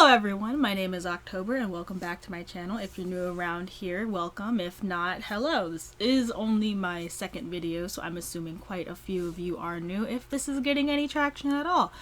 Hello everyone, my name is October and welcome back to my channel. If you're new around here, welcome. If not, hello. This is only my second video, so I'm assuming quite a few of you are new if this is getting any traction at all.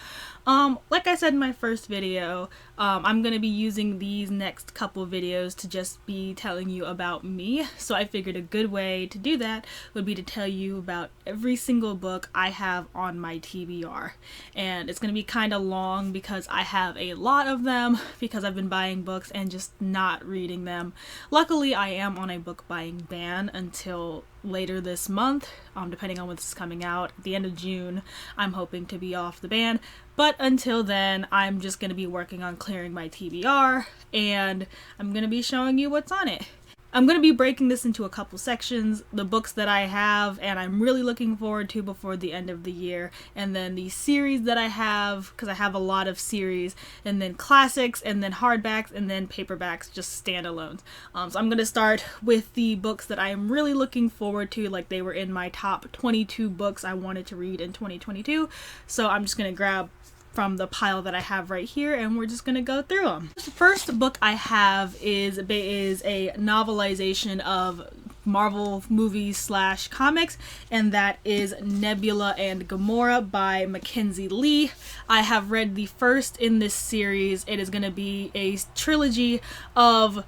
Like I said in my first video, I'm going to be using these next couple videos to just be telling you about me. So I figured a good way to do that would be to tell you about every single book I have on my TBR. And it's going to be kind of long because I have a lot of them because I've been buying books and just not reading them. Luckily, I am on a book buying ban until later this month, depending on when this is coming out. At the end of June, I'm hoping to be off the ban, but until then, I'm just going to be working on clearing my TBR, and I'm going to be showing you what's on it. I'm going to be breaking this into a couple sections, the books that I have and I'm really looking forward to before the end of the year, and then the series that I have, because I have a lot of series, and then classics, and then hardbacks, and then paperbacks, just standalones. So I'm going to start with the books that I am really looking forward to, like they were in my top 22 books I wanted to read in 2022, so I'm just going to grab from the pile that I have right here and we're just gonna go through them. The first book I have is a novelization of Marvel movies / comics, and that is Nebula and Gamora by Mackenzie Lee. I have read the first in this series. It is gonna be a trilogy of,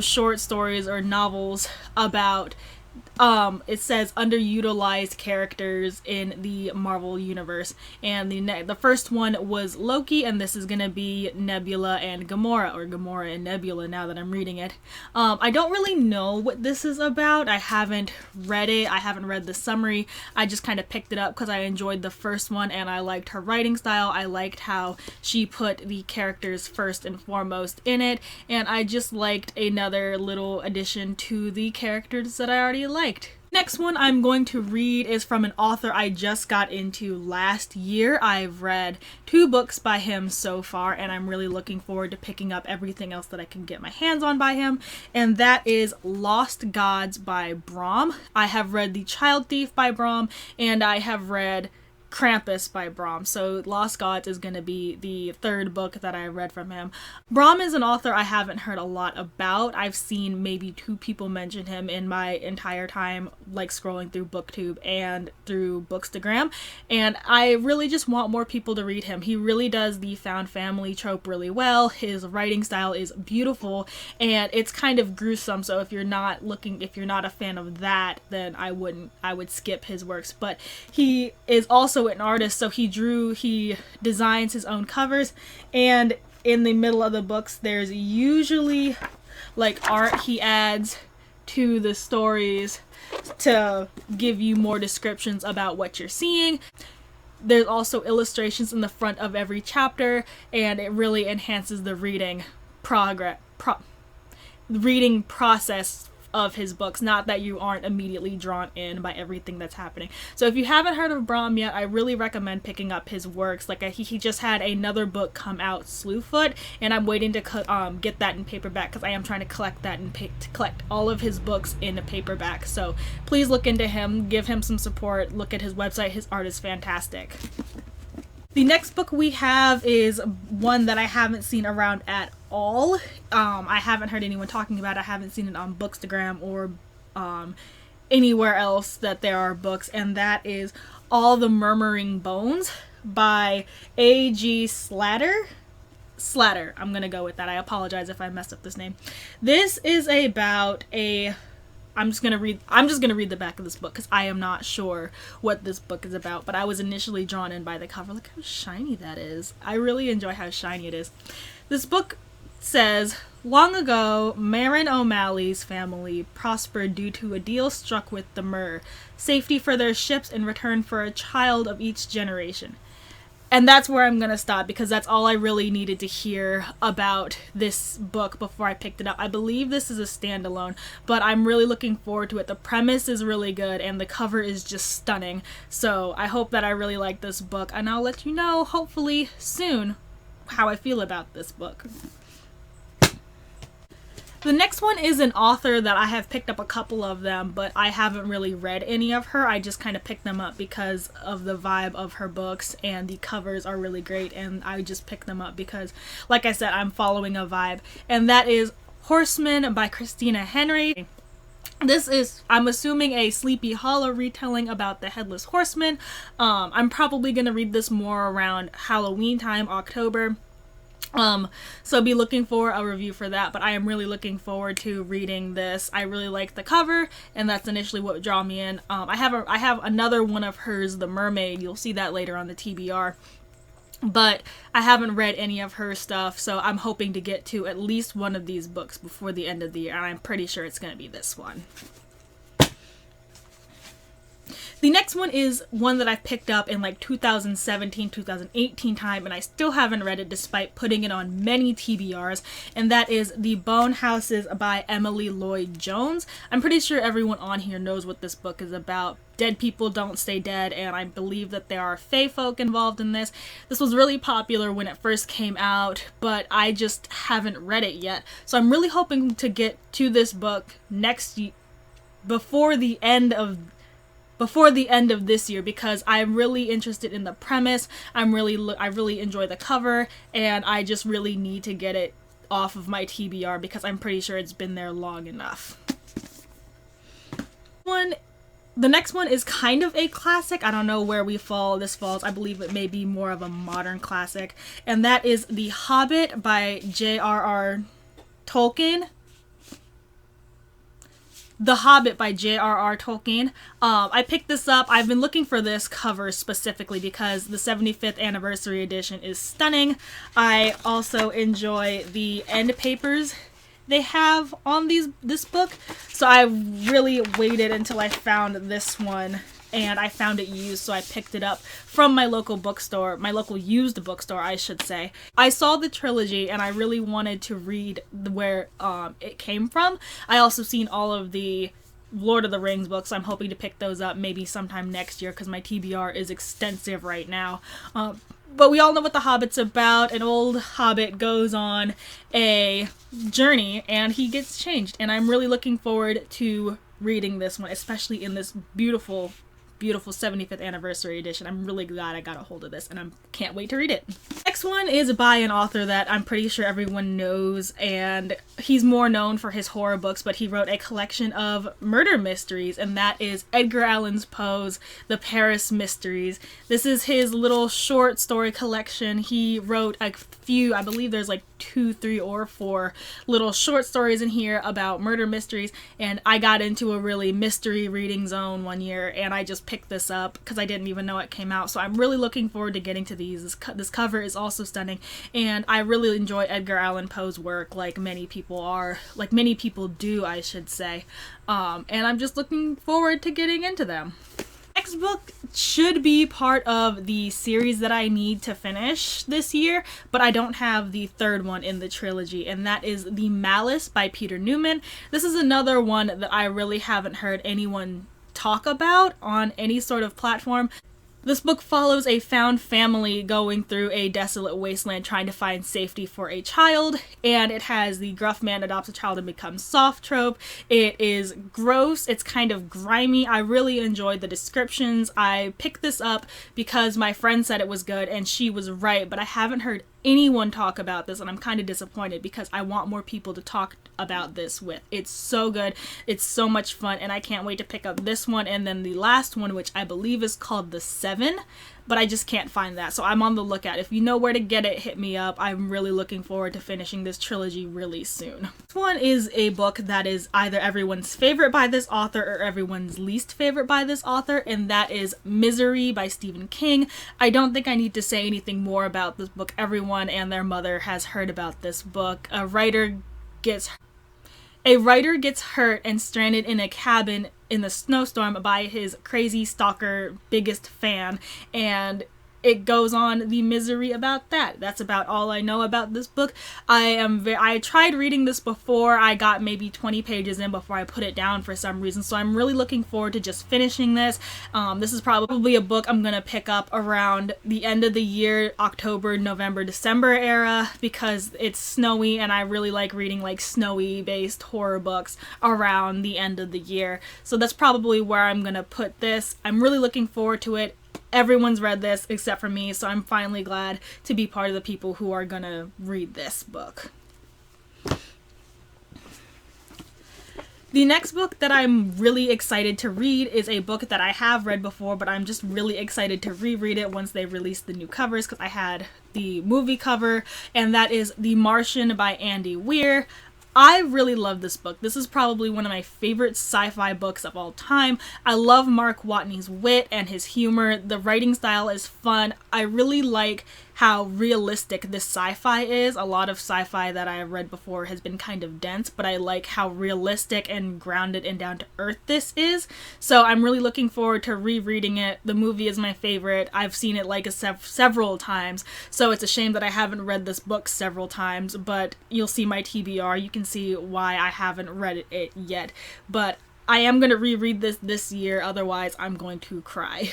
short stories or novels about it says underutilized characters in the Marvel universe, and the first one was Loki, and this is gonna be Nebula and Gamora, or Gamora and Nebula now that I'm reading it. I don't really know what this is about. I haven't read it. I haven't read the summary. I just kind of picked it up because I enjoyed the first one and I liked her writing style. I liked how she put the characters first and foremost in it, and I just liked another little addition to the characters that I already liked. Next one I'm going to read is from an author I just got into last year. I've read 2 books by him so far, and I'm really looking forward to picking up everything else that I can get my hands on by him, and that is Lost Gods by Brom. I have read The Child Thief by Brom, and I have read Krampus by Brom, so Lost Gods is going to be the third book that I read from him. Brom is an author I haven't heard a lot about. I've seen maybe 2 people mention him in my entire time, like scrolling through BookTube and through Bookstagram, and I really just want more people to read him. He really does the found family trope really well. His writing style is beautiful, and it's kind of gruesome, so if you're not a fan of that, then I would skip his works. But he is also an artist, so he designs his own covers, and in the middle of the books there's usually like art he adds to the stories to give you more descriptions about what you're seeing. There's also illustrations in the front of every chapter, and it really enhances the reading process of his books. Not that you aren't immediately drawn in by everything that's happening. So if you haven't heard of Brom yet, I really recommend picking up his works. Like he just had another book come out, Slewfoot, and I'm waiting to get that in paperback because I am trying to collect that and collect all of his books in a paperback. So please look into him, give him some support, look at his website. His art is fantastic. The next book we have is one that I haven't seen around at all. I haven't heard anyone talking about it. I haven't seen it on Bookstagram or anywhere else that there are books, and that is All the Murmuring Bones by AJ Slatter. I'm gonna go with that. I apologize if I messed up this name. This is about I'm just gonna read the back of this book because I am not sure what this book is about, but I was initially drawn in by the cover. Look how shiny that is. I really enjoy how shiny it is. This book says, long ago, Marin O'Malley's family prospered due to a deal struck with the Mur, safety for their ships in return for a child of each generation. And that's where I'm going to stop because that's all I really needed to hear about this book before I picked it up. I believe this is a standalone, but I'm really looking forward to it. The premise is really good and the cover is just stunning. So I hope that I really like this book, and I'll let you know, hopefully soon, how I feel about this book. The next one is an author that I have picked up a couple of them, but I haven't really read any of her. I just kind of picked them up because of the vibe of her books, and the covers are really great, and I just picked them up because, like I said, I'm following a vibe. And that is Horseman by Christina Henry. This is, I'm assuming, a Sleepy Hollow retelling about the Headless Horseman. I'm probably going to read this more around Halloween time, October. So be looking for a review for that, but I am really looking forward to reading this. I really like the cover, and that's initially what drew me in. I have another one of hers, The Mermaid. You'll see that later on the TBR. But I haven't read any of her stuff, so I'm hoping to get to at least one of these books before the end of the year, and I'm pretty sure it's going to be this one. The next one is one that I picked up in like 2017, 2018 time, and I still haven't read it despite putting it on many TBRs, and that is The Bone Houses by Emily Lloyd Jones. I'm pretty sure everyone on here knows what this book is about. Dead people don't stay dead, and I believe that there are fae folk involved in this. This was really popular when it first came out, but I just haven't read it yet. So I'm really hoping to get to this book next year, before the end of this year, because I'm really interested in the premise. I really enjoy the cover, and I just really need to get it off of my TBR because I'm pretty sure it's been there long enough. The next one is kind of a classic. I don't know where this falls. I believe it may be more of a modern classic, and that is The Hobbit by J.R.R. Tolkien. The Hobbit by J.R.R. Tolkien. I picked this up. I've been looking for this cover specifically because the 75th anniversary edition is stunning. I also enjoy the end papers they have on this book. So I really waited until I found this one, and I found it used, so I picked it up from my local bookstore, my local used bookstore, I should say. I saw the trilogy, and I really wanted to read where it came from. I also seen all of the Lord of the Rings books. I'm hoping to pick those up maybe sometime next year because my TBR is extensive right now. But we all know what The Hobbit's about. An old hobbit goes on a journey, and he gets changed. And I'm really looking forward to reading this one, especially in this beautiful 75th anniversary edition. I'm really glad I got a hold of this, and I can't wait to read it. Next one is by an author that I'm pretty sure everyone knows, and he's more known for his horror books, but he wrote a collection of murder mysteries, and that is Edgar Allan Poe's The Paris Mysteries. This is his little short story collection. He wrote a few, I believe there's like 2, 3, or 4 little short stories in here about murder mysteries, and I got into a really mystery reading zone one year, and I just picked this up because I didn't even know it came out. So I'm really looking forward to getting to these. This cover is also stunning, and I really enjoy Edgar Allan Poe's work, like many people do, I should say. And I'm just looking forward to getting into them. Next book should be part of the series that I need to finish this year, but I don't have the third one in the trilogy, and that is The Malice by Peter Newman. This is another one that I really haven't heard anyone talk about on any sort of platform. This book follows a found family going through a desolate wasteland trying to find safety for a child, and it has the gruff man adopts a child and becomes soft trope. It is gross, it's kind of grimy. I really enjoyed the descriptions. I picked this up because my friend said it was good, and she was right, but I haven't heard anyone talk about this, and I'm kind of disappointed because I want more people to talk about this with. It's so good, it's so much fun, and I can't wait to pick up this one and then the last one, which I believe is called The Seven, but I just can't find that, so I'm on the lookout. If you know where to get it, hit me up. I'm really looking forward to finishing this trilogy really soon. This one is a book that is either everyone's favorite by this author or everyone's least favorite by this author, and that is Misery by Stephen King. I don't think I need to say anything more about this book. Everyone and their mother has heard about this book. A writer gets hurt and stranded in a cabin in the snowstorm by his crazy stalker biggest fan, and it goes on the misery about that. That's about all I know about this book. I tried reading this before. I got maybe 20 pages in before I put it down for some reason, so I'm really looking forward to just finishing this. This is probably a book I'm gonna pick up around the end of the year, October, November, December era, because it's snowy and I really like reading like snowy based horror books around the end of the year. So that's probably where I'm gonna put this. I'm really looking forward to it. Everyone's read this except for me, so I'm finally glad to be part of the people who are gonna read this book. The next book that I'm really excited to read is a book that I have read before, but I'm just really excited to reread it once they release the new covers, because I had the movie cover, and that is The Martian by Andy Weir. I really love this book. This is probably one of my favorite sci-fi books of all time. I love Mark Watney's wit and his humor. The writing style is fun. I really like how realistic this sci-fi is. A lot of sci-fi that I have read before has been kind of dense, but I like how realistic and grounded and down to earth this is. So I'm really looking forward to rereading it. The movie is my favorite. I've seen it like several times, so it's a shame that I haven't read this book several times, but you'll see my TBR. You can see why I haven't read it yet. But I am going to reread this year, otherwise I'm going to cry.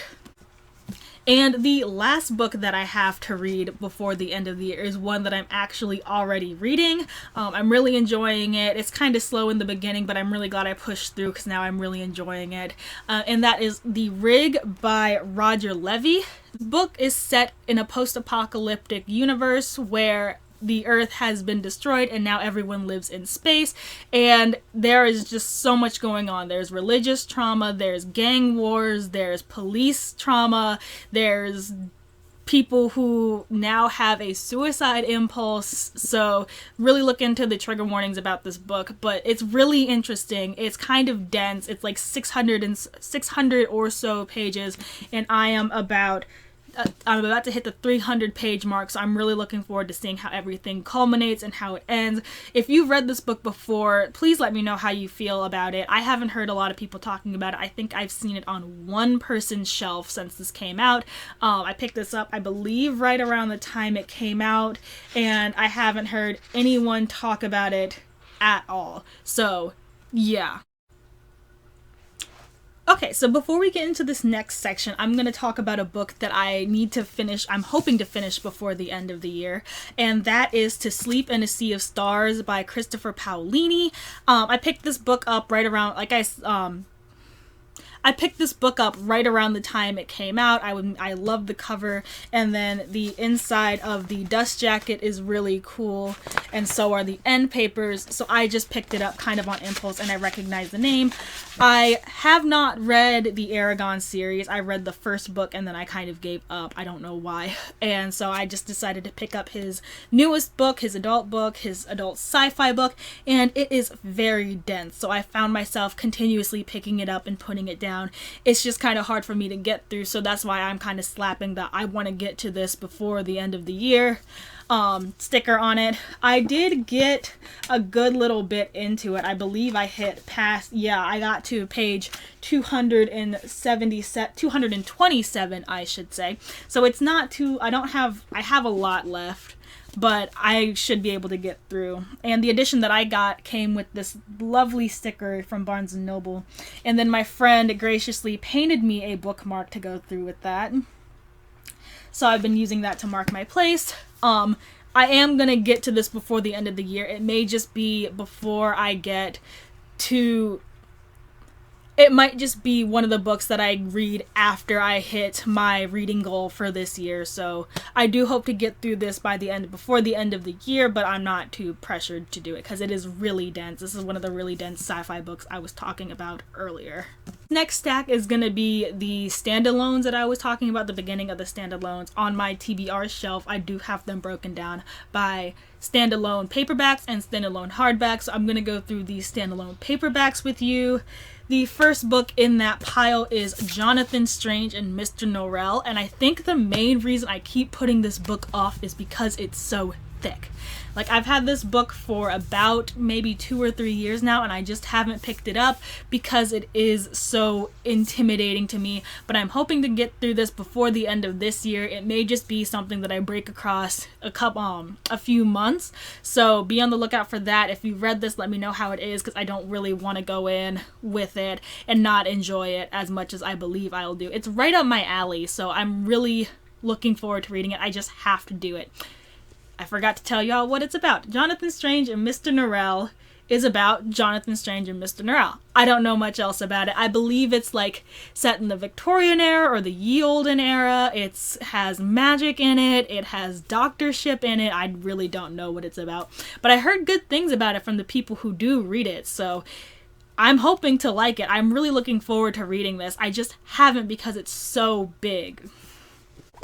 And the last book that I have to read before the end of the year is one that I'm actually already reading. I'm really enjoying it. It's kind of slow in the beginning, but I'm really glad I pushed through because now I'm really enjoying it. And that is The Rig by Roger Levy. The book is set in a post-apocalyptic universe where the Earth has been destroyed and now everyone lives in space, and there is just so much going on. There's religious trauma, there's gang wars, there's police trauma, there's people who now have a suicide impulse. So really look into the trigger warnings about this book, but it's really interesting. It's kind of dense. It's like 600 or so pages, and I'm about to hit the 300 page mark, so I'm really looking forward to seeing how everything culminates and how it ends. If you've read this book before, please let me know how you feel about it. I haven't heard a lot of people talking about it. I think I've seen it on one person's shelf since this came out. I picked this up, I believe, right around the time it came out, and I haven't heard anyone talk about it at all. So, yeah. Okay, so before we get into this next section, I'm going to talk about a book that I need to finish. I'm hoping to finish before the end of the year, and that is To Sleep in a Sea of Stars by Christopher Paolini. I picked this book up right around, I picked this book up right around the time it came out. I love the cover, and then the inside of the dust jacket is really cool, and so are the end papers. So I just picked it up kind of on impulse, and I recognized the name. I have not read the Aragon series. I read the first book and then I kind of gave up. I don't know why. And so I just decided to pick up his newest book, his adult sci-fi book, and it is very dense. So I found myself continuously picking it up and putting it down. It's just kind of hard for me to get through, so that's why I'm kind of slapping that I want to get to this before the end of the year sticker on it. I did get a good little bit into it. I believe I hit past, I got to page 227, I should say. So it's not too, I have a lot left, but I should be able to get through. And the edition that I got came with this lovely sticker from Barnes & Noble. And then my friend graciously painted me a bookmark to go through with that. So I've been using that to mark my place. I am going to get to this before the end of the year. It may just be before I get to... It might just be one of the books that I read after I hit my reading goal for this year. So I do hope to get through this before the end of the year, but I'm not too pressured to do it because it is really dense. This is one of the really dense sci-fi books I was talking about earlier. Next stack is going to be the standalones that I was talking about, the beginning of the standalones. On my TBR shelf, I do have them broken down by standalone paperbacks and standalone hardbacks. So I'm going to go through these standalone paperbacks with you. The first book in that pile is Jonathan Strange and Mr. Norrell, and I think the main reason I keep putting this book off is because it's so thick. Like, I've had this book for about maybe 2 or 3 years now, and I just haven't picked it up because it is so intimidating to me. But I'm hoping to get through this before the end of this year. It may just be something that I break across a few months, so be on the lookout for that. If you've read this, let me know how it is, because I don't really want to go in with it and not enjoy it as much as I believe I'll do. It's right up my alley, so I'm really looking forward to reading it. I just have to do it. I forgot to tell y'all what it's about. Jonathan Strange and Mr. Norrell is about Jonathan Strange and Mr. Norrell. I don't know much else about it. I believe it's like set in the Victorian era or the Ye Olden era. It has magic in it. It has doctorship in it. I really don't know what it's about. But I heard good things about it from the people who do read it, so I'm hoping to like it. I'm really looking forward to reading this. I just haven't because it's so big.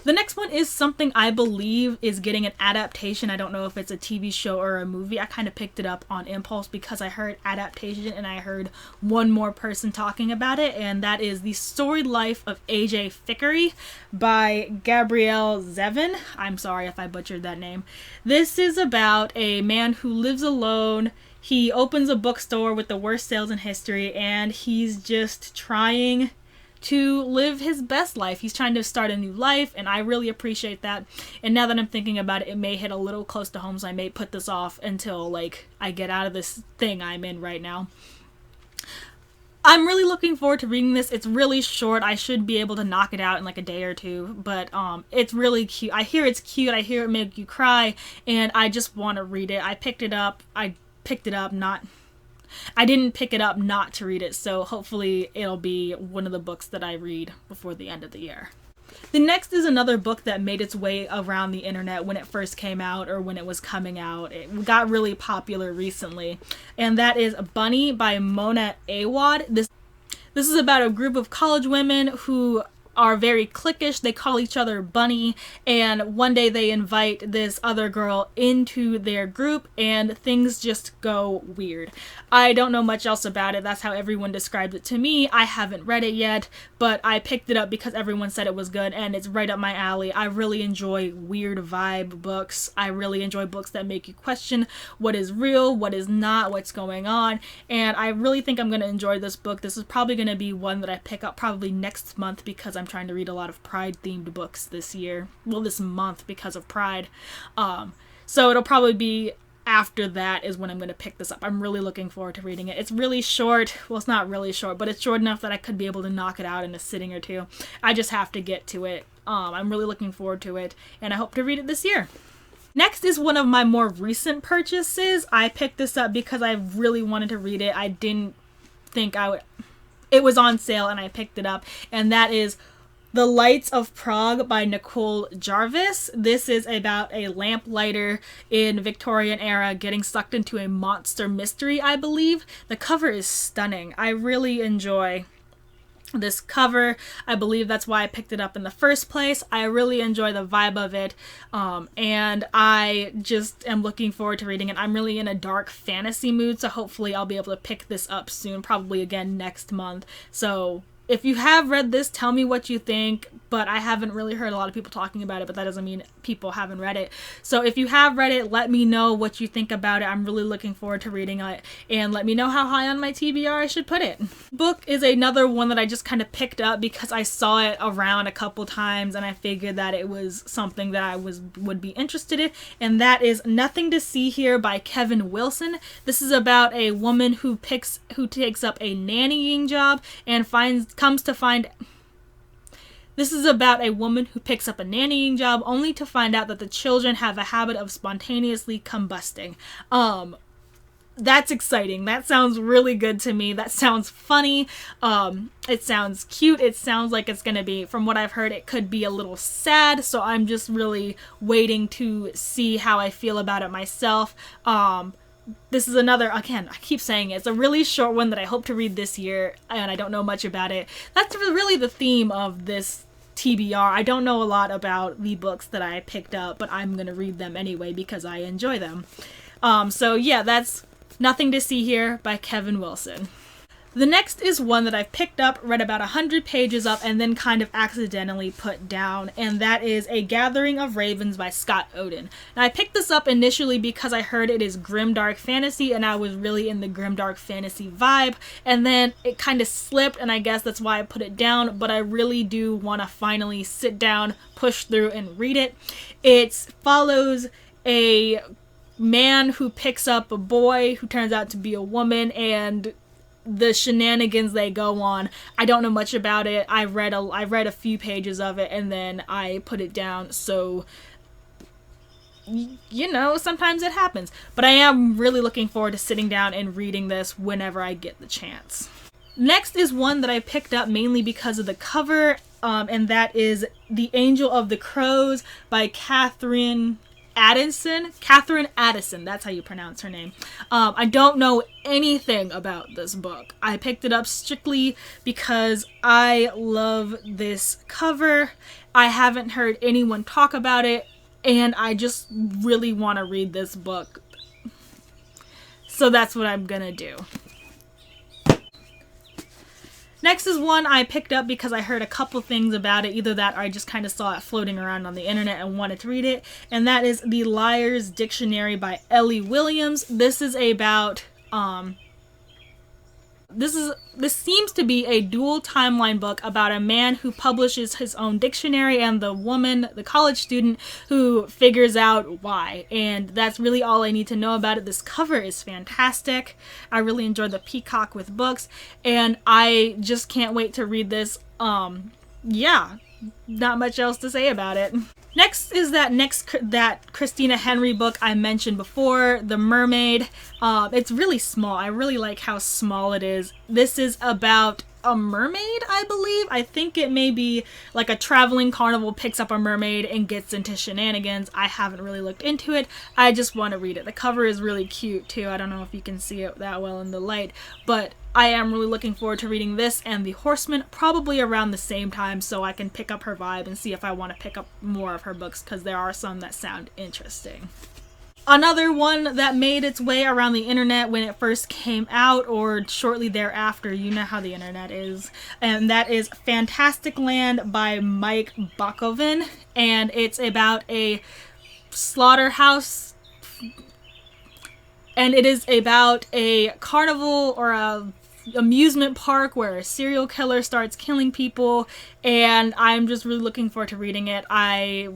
The next one is something I believe is getting an adaptation. I don't know if it's a TV show or a movie. I kind of picked it up on impulse because I heard adaptation and I heard one more person talking about it, and that is The Storied Life of AJ Fickery by Gabrielle Zevin. I'm sorry if I butchered that name. This is about a man who lives alone. He opens a bookstore with the worst sales in history, and he's just trying to live his best life. He's trying to start a new life, and I really appreciate that. And now that I'm thinking about it, it may hit a little close to home, so I may put this off until, like, I get out of this thing I'm in right now. I'm really looking forward to reading this. It's really short. I should be able to knock it out in like a day or two, but it's really cute. I hear it's cute. I hear it make you cry, and I just want to read it. I didn't pick it up not to read it, so hopefully it'll be one of the books that I read before the end of the year. The next is another book that made its way around the internet when it first came out or when it was coming out. It got really popular recently, and that is Bunny by Mona Awad. This is about a group of college women who are very cliquish. They call each other Bunny, and one day they invite this other girl into their group and things just go weird. I don't know much else about it. That's how everyone described it to me. I haven't read it yet, but I picked it up because everyone said it was good, and it's right up my alley. I really enjoy weird vibe books. I really enjoy books that make you question what is real, what is not, what's going on, and I really think I'm going to enjoy this book. This is probably going to be one that I pick up probably next month because I'm trying to read a lot of Pride-themed books this year. Well, this month because of Pride. So it'll probably be after that is when I'm going to pick this up. I'm really looking forward to reading it. It's really short. Well, it's not really short, but it's short enough that I could be able to knock it out in a sitting or two. I just have to get to it. I'm really looking forward to it, and I hope to read it this year. Next is one of my more recent purchases. I picked this up because I really wanted to read it. I didn't think I would. It was on sale, and I picked it up, and that is The Lights of Prague by Nicole Jarvis. This is about a lamplighter in Victorian era getting sucked into a monster mystery, I believe. The cover is stunning. I really enjoy this cover. I believe that's why I picked it up in the first place. I really enjoy the vibe of it, and I just am looking forward to reading it. I'm really in a dark fantasy mood, so hopefully I'll be able to pick this up soon, probably again next month. So if you have read this, tell me what you think, but I haven't really heard a lot of people talking about it, but that doesn't mean people haven't read it. So if you have read it, let me know what you think about it. I'm really looking forward to reading it, and let me know how high on my TBR I should put it. Book is another one that I just kind of picked up because I saw it around a couple times, and I figured that it was something that I would be interested in, and that is Nothing to See Here by Kevin Wilson. This is about a woman who takes up a nannying job and This is about a woman who picks up a nannying job only to find out that the children have a habit of spontaneously combusting. That's exciting. That sounds really good to me. That sounds funny. It sounds cute. It sounds like it's gonna be, from what I've heard, it could be a little sad, so I'm just really waiting to see how I feel about it myself. This is another, again, I keep saying it, it's a really short one that I hope to read this year, and I don't know much about it. That's really the theme of this TBR. I don't know a lot about the books that I picked up, but I'm going to read them anyway because I enjoy them. So yeah, that's Nothing to See Here by Kevin Wilson. The next is one that I've picked up, read about 100 pages of, and then kind of accidentally put down, and that is A Gathering of Ravens by Scott Oden. Now, I picked this up initially because I heard it is grimdark fantasy, and I was really in the grimdark fantasy vibe, and then it kind of slipped, and I guess that's why I put it down, but I really do want to finally sit down, push through, and read it. It follows a man who picks up a boy who turns out to be a woman, and the shenanigans they go on. I don't know much about it. I read a few pages of it and then I put it down, so you know, sometimes it happens. But I am really looking forward to sitting down and reading this whenever I get the chance. Next is one that I picked up mainly because of the cover, and that is The Angel of the Crows by Catherine Addison, that's how you pronounce her name. I don't know anything about this book. I picked it up strictly because I love this cover. I haven't heard anyone talk about it, and I just really want to read this book. So that's what I'm gonna do. Next is one I picked up because I heard a couple things about it. Either that or I just kind of saw it floating around on the internet and wanted to read it. And that is The Liar's Dictionary by Ellie Williams. This is about, this seems to be a dual timeline book about a man who publishes his own dictionary and the woman, the college student, who figures out why. And that's really all I need to know about it. This cover is fantastic. I really enjoyed the peacock with books, and I just can't wait to read this. Yeah, not much else to say about it. Next is that Christina Henry book I mentioned before, The Mermaid. It's really small. I really like how small it is. This is about a mermaid, I believe. I think it may be like a traveling carnival picks up a mermaid and gets into shenanigans. I haven't really looked into it. I just want to read it. The cover is really cute too. I don't know if you can see it that well in the light, but I am really looking forward to reading this and The Horseman probably around the same time, so I can pick up her vibe and see if I want to pick up more of her books, because there are some that sound interesting. Another one that made its way around the internet when it first came out or shortly thereafter, you know how the internet is, and that is Fantastic Land by Mike Bakoven, and it's about a slaughterhouse, and it is about a carnival or a amusement park where a serial killer starts killing people, and I'm just really looking forward to reading it. I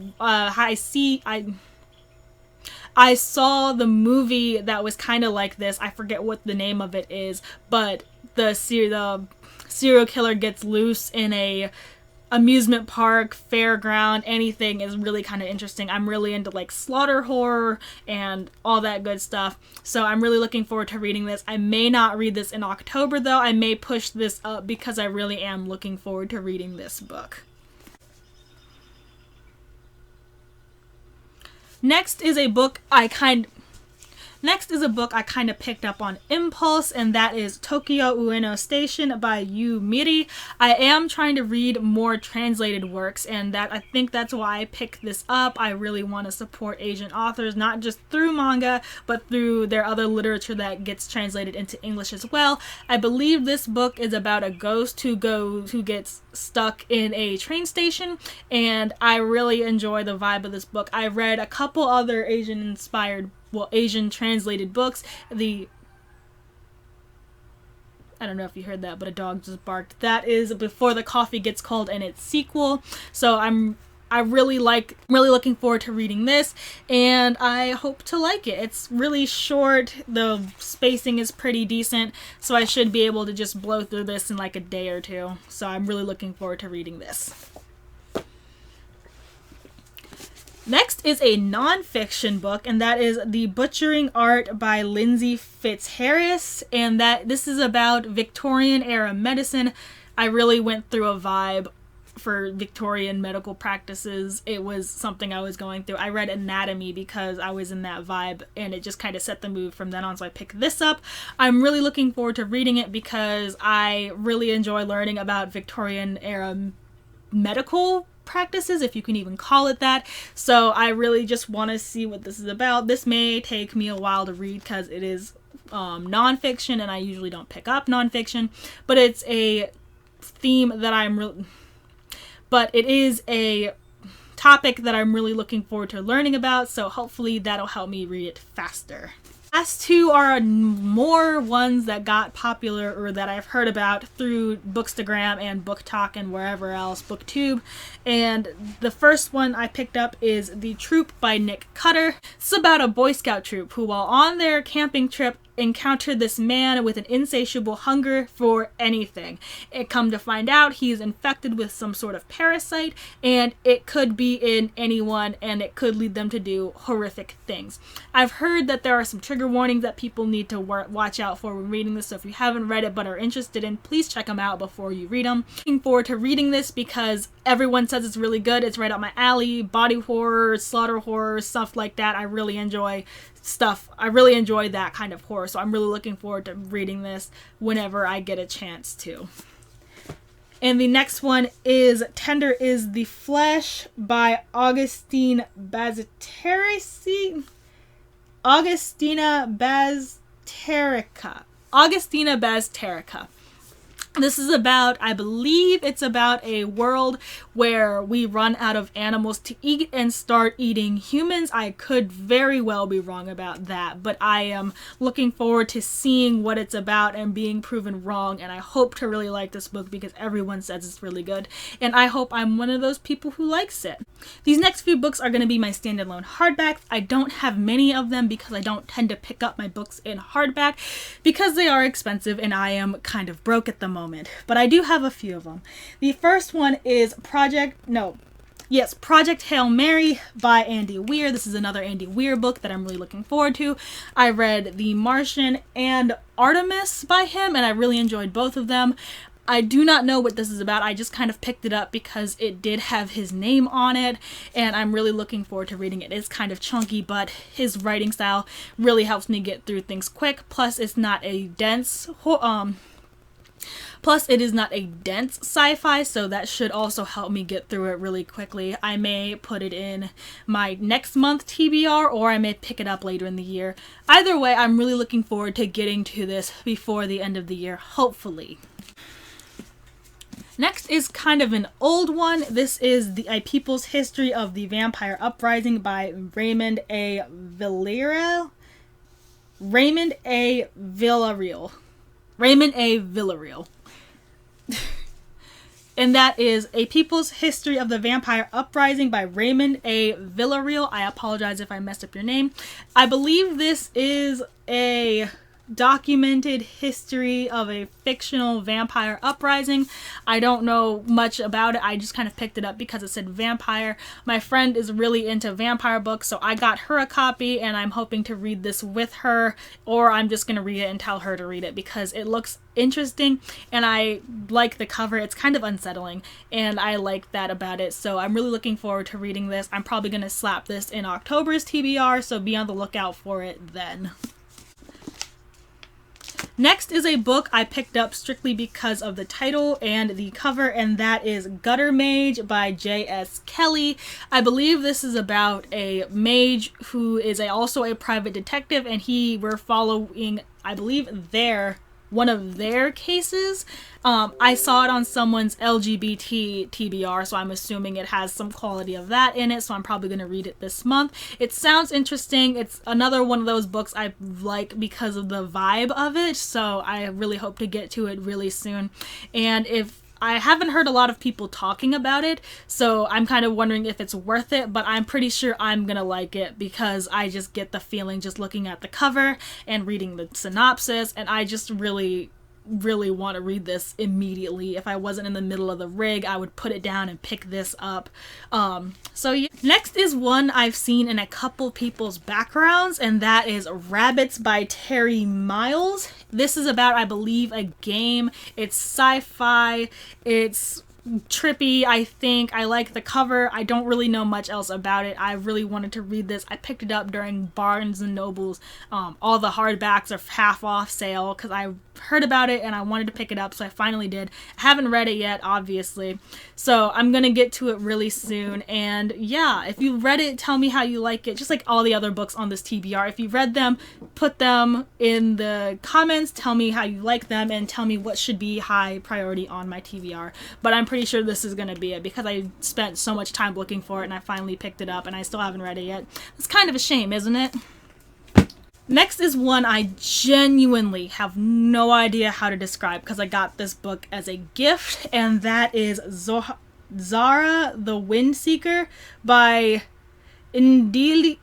saw the movie that was kind of like this. I forget what the name of it is, but the serial killer gets loose in a amusement park, fairground, anything is really kind of interesting. I'm really into like slaughter horror and all that good stuff, so I'm really looking forward to reading this. I may not read this in October though. I may push this up because I really am looking forward to reading this book. Next is a book I kind of picked up on impulse, and that is Tokyo Ueno Station by Yu Miri. I am trying to read more translated works, and I think that's why I picked this up. I really want to support Asian authors, not just through manga, but through their other literature that gets translated into English as well. I believe this book is about a ghost who gets stuck in a train station, and I really enjoy the vibe of this book. I read a couple other Asian translated books. I don't know if you heard that, but a dog just barked. That is Before the Coffee Gets Cold and its sequel. So I'm really looking forward to reading this, and I hope to like it. It's really short. The spacing is pretty decent, so I should be able to just blow through this in like a day or two. So I'm really looking forward to reading this. Next is a non-fiction book, and that is The Butchering Art by Lindsay Fitzharris, and this is about Victorian era medicine. I really went through a vibe for Victorian medical practices. It was something I was going through. I read anatomy because I was in that vibe, and it just kind of set the mood from then on, so I picked this up. I'm really looking forward to reading it because I really enjoy learning about Victorian era medical practices, if you can even call it that. So I really just want to see what this is about. This may take me a while to read because it is nonfiction, and I usually don't pick up nonfiction, but it's a theme that but it is a topic that I'm really looking forward to learning about, so hopefully that'll help me read it faster. Last two are more ones that got popular or that I've heard about through Bookstagram and Book Talk and wherever else, BookTube. And the first one I picked up is The Troop by Nick Cutter. It's about a Boy Scout troop who, while on their camping trip, encountered this man with an insatiable hunger for anything. It come to find out he's infected with some sort of parasite, and it could be in anyone, and it could lead them to do horrific things. I've heard that there are some trigger warnings that people need to watch out for when reading this, so if you haven't read it but are interested in, please check them out before you read them. Looking forward to reading this because everyone says it's really good. It's right up my alley. Body horror, slaughter horror, stuff like that. I really enjoy that kind of horror, so I'm really looking forward to reading this whenever I get a chance to. And the next one is Tender is the Flesh by Augustina Bazterica. This is about, I believe it's about a world where we run out of animals to eat and start eating humans. I could very well be wrong about that, but I am looking forward to seeing what it's about and being proven wrong, and I hope to really like this book because everyone says it's really good, and I hope I'm one of those people who likes it. These next few books are going to be my standalone hardbacks. I don't have many of them because I don't tend to pick up my books in hardback because they are expensive and I am kind of broke at the moment. But I do have a few of them. The first one is Project Hail Mary by Andy Weir. This is another Andy Weir book that I'm really looking forward to. I read The Martian and Artemis by him, and I really enjoyed both of them. I do not know what this is about. I just kind of picked it up because it did have his name on it, and I'm really looking forward to reading it. It's kind of chunky, but his writing style really helps me get through things quick. Plus, it's not a dense it is not a dense sci-fi, so that should also help me get through it really quickly. I may put it in my next month TBR, or I may pick it up later in the year. Either way, I'm really looking forward to getting to this before the end of the year, hopefully. Next is kind of an old one. This is A People's History of the Vampire Uprising by Raymond A. Villarreal. And that is A People's History of the Vampire Uprising by Raymond A. Villarreal. I apologize if I messed up your name. I believe this is a documented history of a fictional vampire uprising. I don't know much about it. I just kind of picked it up because it said vampire. My friend is really into vampire books, so I got her a copy, and I'm hoping to read this with her, or I'm just going to read it and tell her to read it because it looks interesting and I like the cover. It's kind of unsettling and I like that about it, so I'm really looking forward to reading this. I'm probably going to slap this in October's TBR, so be on the lookout for it then. Next is a book I picked up strictly because of the title and the cover, and that is Gutter Mage by J.S. Kelly. I believe this is about a mage who is also a private detective, and we're following, I believe, one of their cases. I saw it on someone's LGBT TBR, so I'm assuming it has some quality of that in it, so I'm probably going to read it this month. It sounds interesting. It's another one of those books I like because of the vibe of it, so I really hope to get to it really soon. And I haven't heard a lot of people talking about it, so I'm kind of wondering if it's worth it, but I'm pretty sure I'm gonna like it because I just get the feeling just looking at the cover and reading the synopsis, and I just really want to read this immediately. If I wasn't in the middle of the rig, I would put it down and pick this up. So yeah. Next is one I've seen in a couple people's backgrounds, and that is Rabbits by Terry Miles. This is about, I believe, a game. It's sci-fi. It's trippy, I think. I like the cover. I don't really know much else about it. I really wanted to read this. I picked it up during Barnes & Noble's all the hardbacks are half off sale because I heard about it and I wanted to pick it up, so I finally did. I haven't read it yet, obviously, so I'm gonna get to it really soon. And yeah, if you read it, tell me how you like it, just like all the other books on this TBR. If you read them, put them in the comments, tell me how you like them, and tell me what should be high priority on my TBR. But I'm pretty sure this is gonna be it because I spent so much time looking for it and I finally picked it up and I still haven't read it yet. It's kind of a shame, isn't it? Next is one I genuinely have no idea how to describe because I got this book as a gift, and that is Zara the Windseeker by Indili.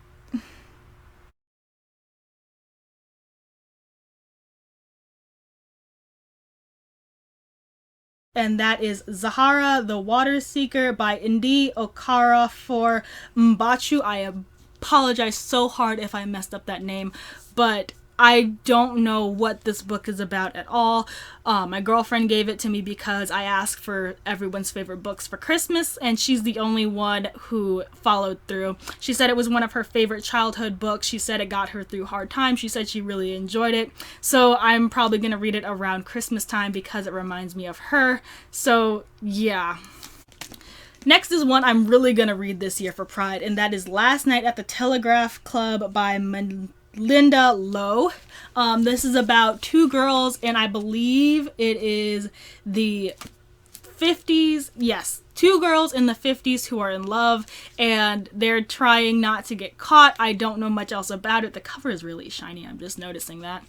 And that is Zahara the Water Seeker by Indi Okara for Mbachu. I apologize so hard if I messed up that name, but I don't know what this book is about at all. My girlfriend gave it to me because I asked for everyone's favorite books for Christmas, and she's the only one who followed through. She said it was one of her favorite childhood books. She said it got her through hard times. She said she really enjoyed it. So I'm probably going to read it around Christmas time because it reminds me of her. So yeah. Next is one I'm really going to read this year for Pride, and that is Last Night at the Telegraph Club by Linda Lowe. This is about two girls, and I believe it is the 50s. Yes, two girls in the 50s who are in love, and they're trying not to get caught. I don't know much else about it. The cover is really shiny. I'm just noticing that.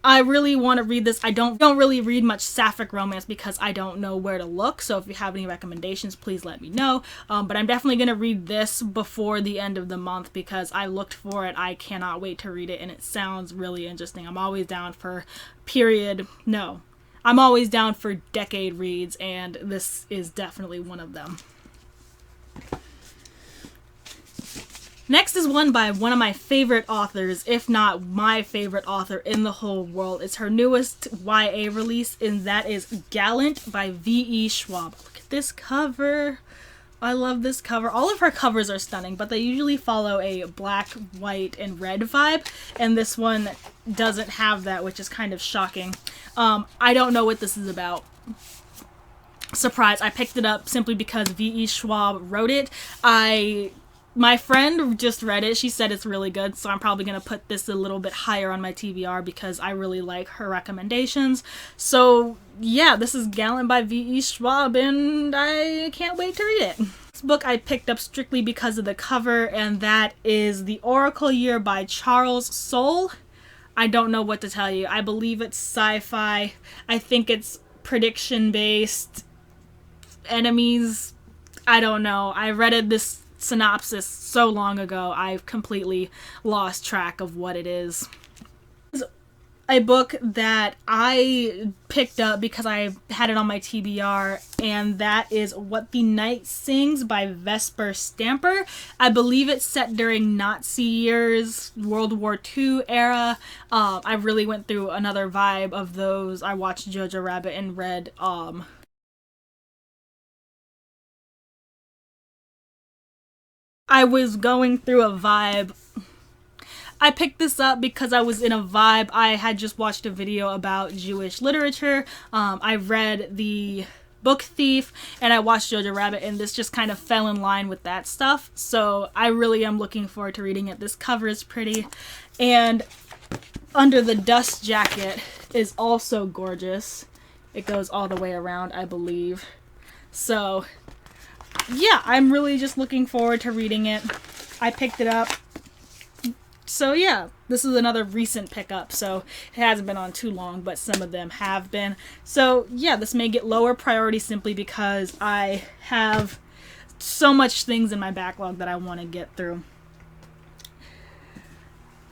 I really want to read this. I don't really read much sapphic romance because I don't know where to look. So if you have any recommendations, please let me know. But I'm definitely going to read this before the end of the month because I looked for it. I cannot wait to read it, and it sounds really interesting. I'm always down for I'm always down for decade reads, and this is definitely one of them. Next is one by one of my favorite authors, if not my favorite author in the whole world. It's her newest YA release, and that is Gallant by V.E. Schwab. Look at this cover. I love this cover. All of her covers are stunning, but they usually follow a black, white, and red vibe, and this one doesn't have that, which is kind of shocking. I don't know what this is about. Surprise, I picked it up simply because V.E. Schwab wrote it. My friend just read it. She said it's really good, so I'm probably going to put this a little bit higher on my TBR because I really like her recommendations. So yeah, this is Gallant by V.E. Schwab, and I can't wait to read it. This book I picked up strictly because of the cover, and that is The Oracle Year by Charles Soule. I don't know what to tell you. I believe it's sci-fi. I think it's prediction-based. Enemies. I don't know. I read this synopsis so long ago, I've completely lost track of what it is. It's a book that I picked up because I had it on my TBR, and that is What the Night Sings by Vesper Stamper. I believe it's set during Nazi years, World War II era. I really went through another vibe of those. I watched Jojo Rabbit and read I was going through a vibe. I picked this up because I was in a vibe. I had just watched a video about Jewish literature. I read The Book Thief, and I watched Jojo Rabbit, and this just kind of fell in line with that stuff. So I really am looking forward to reading it. This cover is pretty, and Under the Dust Jacket is also gorgeous. It goes all the way around, I believe. So yeah, I'm really just looking forward to reading it. I picked it up. So yeah, this is another recent pickup, so it hasn't been on too long, but some of them have been. So yeah, this may get lower priority simply because I have so much things in my backlog that I want to get through.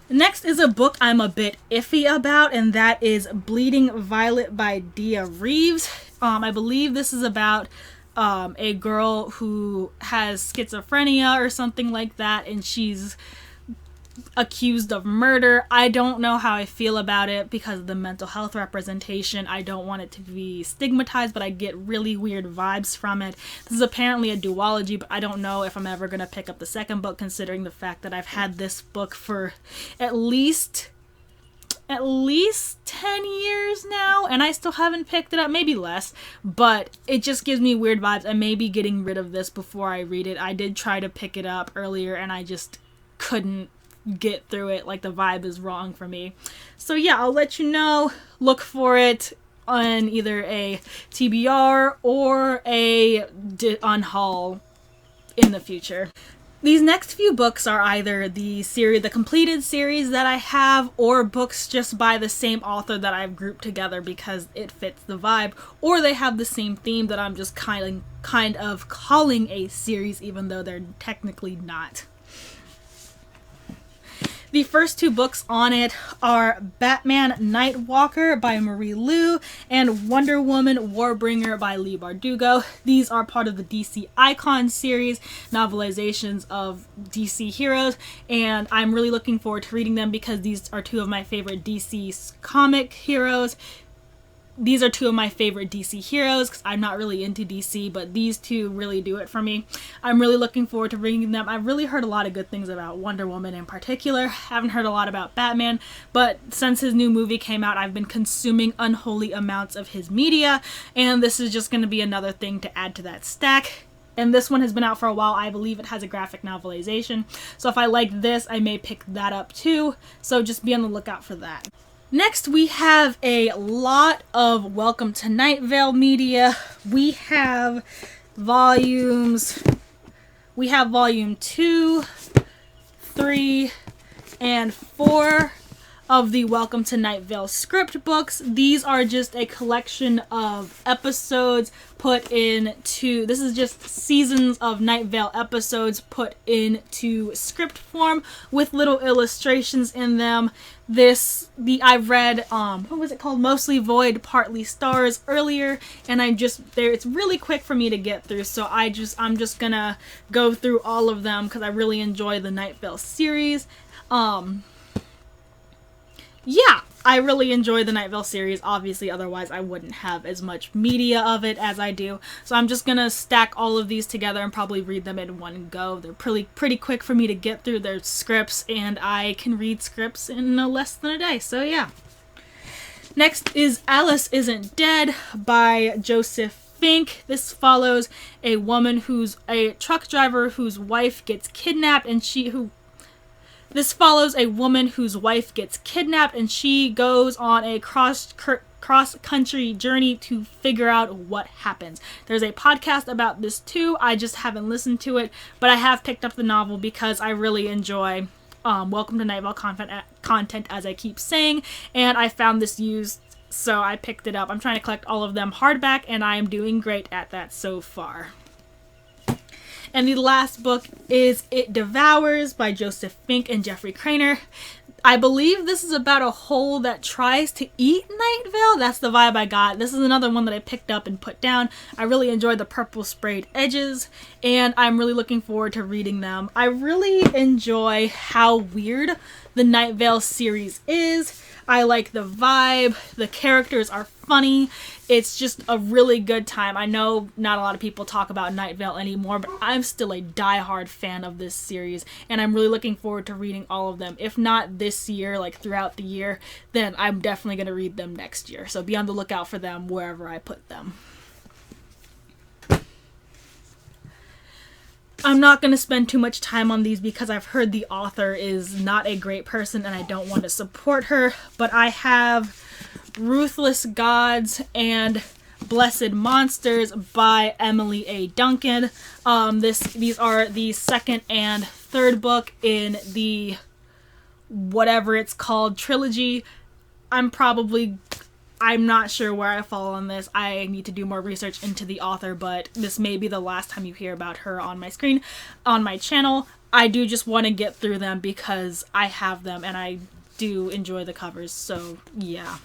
Next is a book I'm a bit iffy about, and that is Bleeding Violet by Dia Reeves. I believe this is about a girl who has schizophrenia or something like that, and she's accused of murder. I don't know how I feel about it because of the mental health representation. I don't want it to be stigmatized, but I get really weird vibes from it. This is apparently a duology, but I don't know if I'm ever going to pick up the second book, considering the fact that I've had this book for at least 10 years now, and I still haven't picked it up, maybe less, but it just gives me weird vibes. I may be getting rid of this before I read it. I did try to pick it up earlier, and I just couldn't get through it. Like, the vibe is wrong for me. So yeah, I'll let you know. Look for it on either a TBR or on haul in the future. These next few books are either the completed series that I have, or books just by the same author that I've grouped together because it fits the vibe, or they have the same theme that I'm just kind of calling a series, even though they're technically not. The first two books on it are Batman Nightwalker by Marie Lu and Wonder Woman Warbringer by Leigh Bardugo. These are part of the DC Icon series, novelizations of DC heroes, and I'm really looking forward to reading them because these are two of my favorite DC comic heroes. These are two of my favorite DC heroes because I'm not really into DC, but these two really do it for me. I'm really looking forward to reading them. I've really heard a lot of good things about Wonder Woman in particular. Haven't heard a lot about Batman, but since his new movie came out, I've been consuming unholy amounts of his media, and this is just going to be another thing to add to that stack. And this one has been out for a while. I believe it has a graphic novelization. So if I like this, I may pick that up too. So just be on the lookout for that. Next, we have a lot of Welcome to Nightvale media. We have volume 2, 3, and 4 of the Welcome to Nightvale script books. These are just a collection of episodes put into, this is just seasons of Nightvale episodes put into script form with little illustrations in them. I've read, what was it called? Mostly Void, Partly Stars earlier, and it's really quick for me to get through, so I'm just gonna go through all of them because I really enjoy the Nightvale series. Yeah, I really enjoy the Nightvale series. Obviously, otherwise I wouldn't have as much media of it as I do. So I'm just gonna stack all of these together and probably read them in one go. They're pretty quick for me to get through their scripts, and I can read scripts in less than a day. So yeah. Next is Alice Isn't Dead by Joseph Fink. This follows a woman who's a truck driver whose wife gets kidnapped, and This follows a woman whose wife gets kidnapped, and she goes on a cross-country journey to figure out what happens. There's a podcast about this too. I just haven't listened to it, but I have picked up the novel because I really enjoy Welcome to Nightvale content, as I keep saying, and I found this used, so I picked it up. I'm trying to collect all of them hardback, and I am doing great at that so far. And the last book is It Devours by Joseph Fink and Jeffrey Craner. I believe this is about a hole that tries to eat Nightvale. That's the vibe I got. This is another one that I picked up and put down. I really enjoyed the purple sprayed edges, and I'm really looking forward to reading them. I really enjoy how weird the Nightvale series is. I like the vibe. The characters are funny. It's just a really good time. I know not a lot of people talk about Nightvale anymore, but I'm still a diehard fan of this series, and I'm really looking forward to reading all of them. If not this year, like throughout the year, then I'm definitely going to read them next year. So be on the lookout for them wherever I put them. I'm not going to spend too much time on these because I've heard the author is not a great person and I don't want to support her, but I have Ruthless Gods and Blessed Monsters by Emily A. Duncan. These are the second and third book in the whatever it's called trilogy. I'm not sure where I fall on this. I need to do more research into the author, but this may be the last time you hear about her on my screen, on my channel. I do just want to get through them because I have them and I do enjoy the covers, so yeah.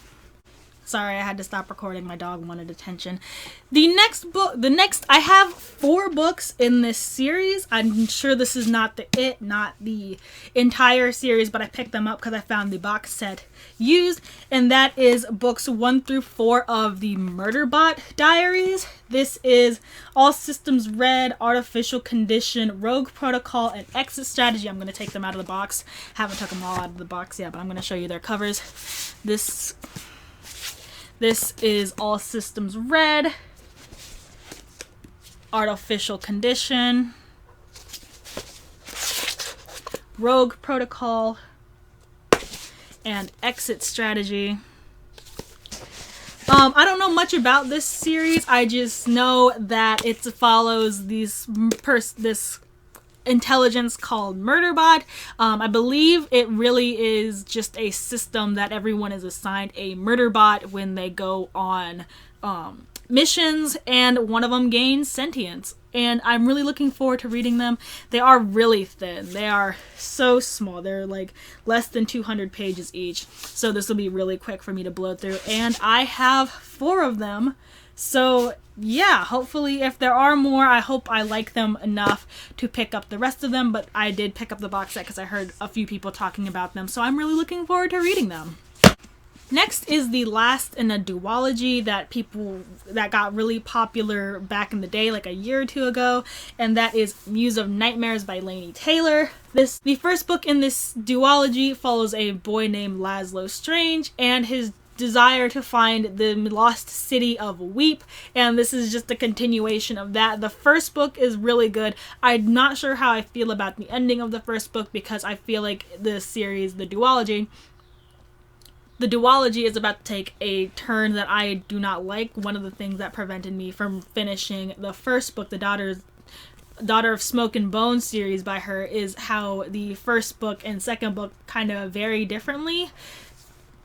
Sorry, I had to stop recording. My dog wanted attention. I have 4 books in this series. I'm sure this is not the entire series, but I picked them up because I found the box set used, and that is books 1 through 4 of the Murderbot diaries. This is All Systems Red, Artificial Condition, Rogue Protocol, and Exit Strategy. I'm going to take them out of the box. Haven't took them all out of the box yet, but I'm going to show you their covers. This is All Systems Red, Artificial Condition, Rogue Protocol, and Exit Strategy. I don't know much about this series. I just know that it follows this intelligence called Murderbot. I believe it really is just a system that everyone is assigned a murderbot when they go on missions, and one of them gains sentience. And I'm really looking forward to reading them. They are really thin. They are so small. They're like less than 200 pages each. So this will be really quick for me to blow through. And I have 4 of them. So yeah, hopefully if there are more, I hope I like them enough to pick up the rest of them. But I did pick up the box set because I heard a few people talking about them. So I'm really looking forward to reading them. Next is the last in a duology that got really popular back in the day, like a year or 2 ago, and that is Muse of Nightmares by Laini Taylor. The first book in this duology follows a boy named Laszlo Strange and his desire to find the lost city of Weep, and this is just a continuation of that. The first book is really good. I'm not sure how I feel about the ending of the first book because I feel like the duology is about to take a turn that I do not like. One of the things that prevented me from finishing the first book, the Daughter of Smoke and Bone series by her, is how the first book and second book kind of vary differently.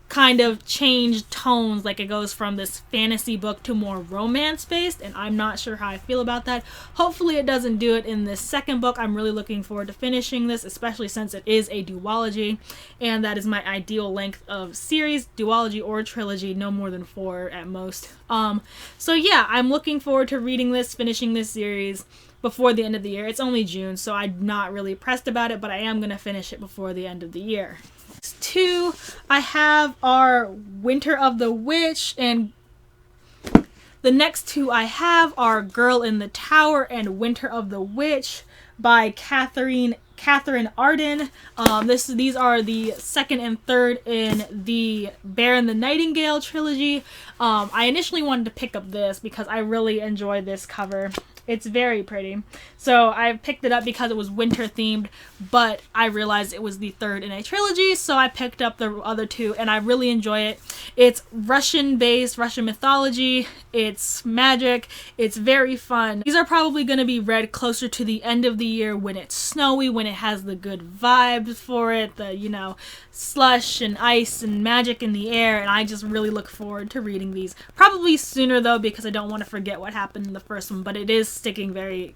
Kind of change tones, like it goes from this fantasy book to more romance based, and I'm not sure how I feel about that. Hopefully it doesn't do it in this second book. I'm really looking forward to finishing this, especially since it is a duology, and that is my ideal length of series, duology or trilogy, no more than 4 at most. So yeah, I'm looking forward to reading this, finishing this series before the end of the year. It's only June, so I'm not really pressed about it, but I am going to finish it before the end of the year. 2 I have are Winter of the Witch, and the next 2 I have are Girl in the Tower and Winter of the Witch by Catherine Arden. These are the second and third in the Bear and the Nightingale trilogy. I initially wanted to pick up this because I really enjoy this cover. It's very pretty. So I picked it up because it was winter themed, but I realized it was the third in a trilogy, so I picked up the other 2, and I really enjoy it. It's Russian-based, Russian mythology, it's magic, it's very fun. These are probably going to be read closer to the end of the year when it's snowy, when it has the good vibes for it, the, slush and ice and magic in the air, and I just really look forward to reading these. Probably sooner though, because I don't want to forget what happened in the first one, but it is sticking very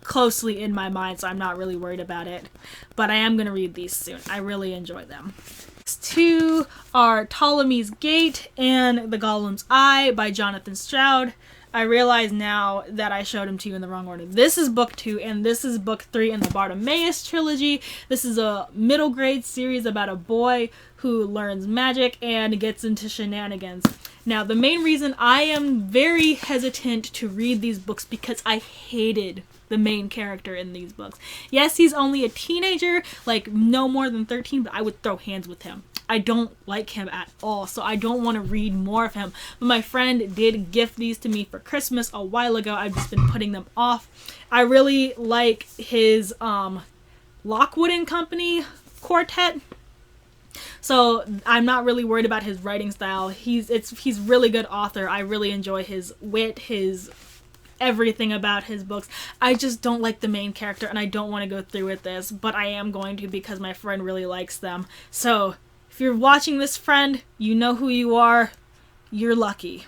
closely in my mind, so I'm not really worried about it. But I am going to read these soon. I really enjoy them. Next 2 are Ptolemy's Gate and The Gollem's Eye by Jonathan Stroud. I realize now that I showed them to you in the wrong order. This is book 2, and this is book 3 in the Bartimaeus trilogy. This is a middle grade series about a boy who learns magic and gets into shenanigans. Now, the main reason I am very hesitant to read these books because I hated the main character in these books. Yes, he's only a teenager, like no more than 13, but I would throw hands with him. I don't like him at all, so I don't want to read more of him. But my friend did gift these to me for Christmas a while ago. I've just been putting them off. I really like his Lockwood and Company quartet. So I'm not really worried about his writing style. He's really good author. I really enjoy his wit, his everything about his books. I just don't like the main character, and I don't want to go through with this, but I am going to because my friend really likes them. So if you're watching this, friend, you know who you are. You're lucky.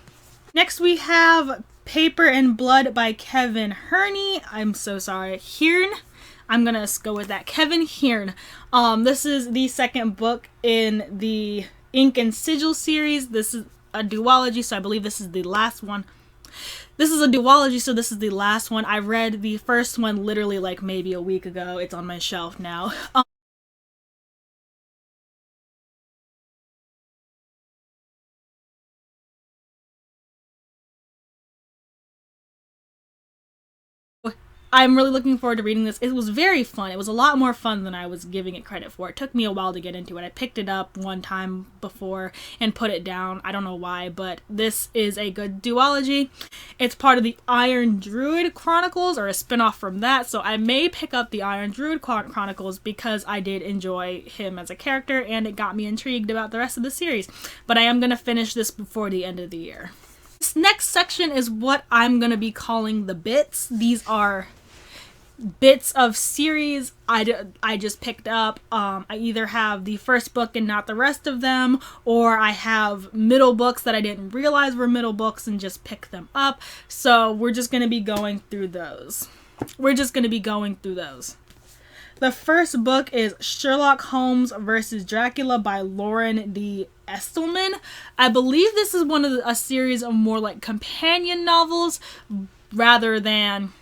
Next we have Paper and Blood by Kevin Hearne. I'm so sorry. Hearne? I'm gonna go with that. Kevin Hearne. This is the second book in the Ink and Sigil series. This is a duology, so I believe this is the last one. This is a duology, so this is the last one. I read the first one literally like maybe a week ago. It's on my shelf now. I'm really looking forward to reading this. It was very fun. It was a lot more fun than I was giving it credit for. It took me a while to get into it. I picked it up one time before and put it down. I don't know why, but this is a good duology. It's part of the Iron Druid Chronicles, or a spinoff from that, so I may pick up the Iron Druid Chronicles because I did enjoy him as a character and it got me intrigued about the rest of the series. But I am going to finish this before the end of the year. This next section is what I'm going to be calling the bits. These are bits of series I just picked up. I either have the first book and not the rest of them, or I have middle books that I didn't realize were middle books and just pick them up. So we're just going to be going through those. The first book is Sherlock Holmes vs. Dracula by Lauren D. Estelman. I believe this is one of a series of more like companion novels rather than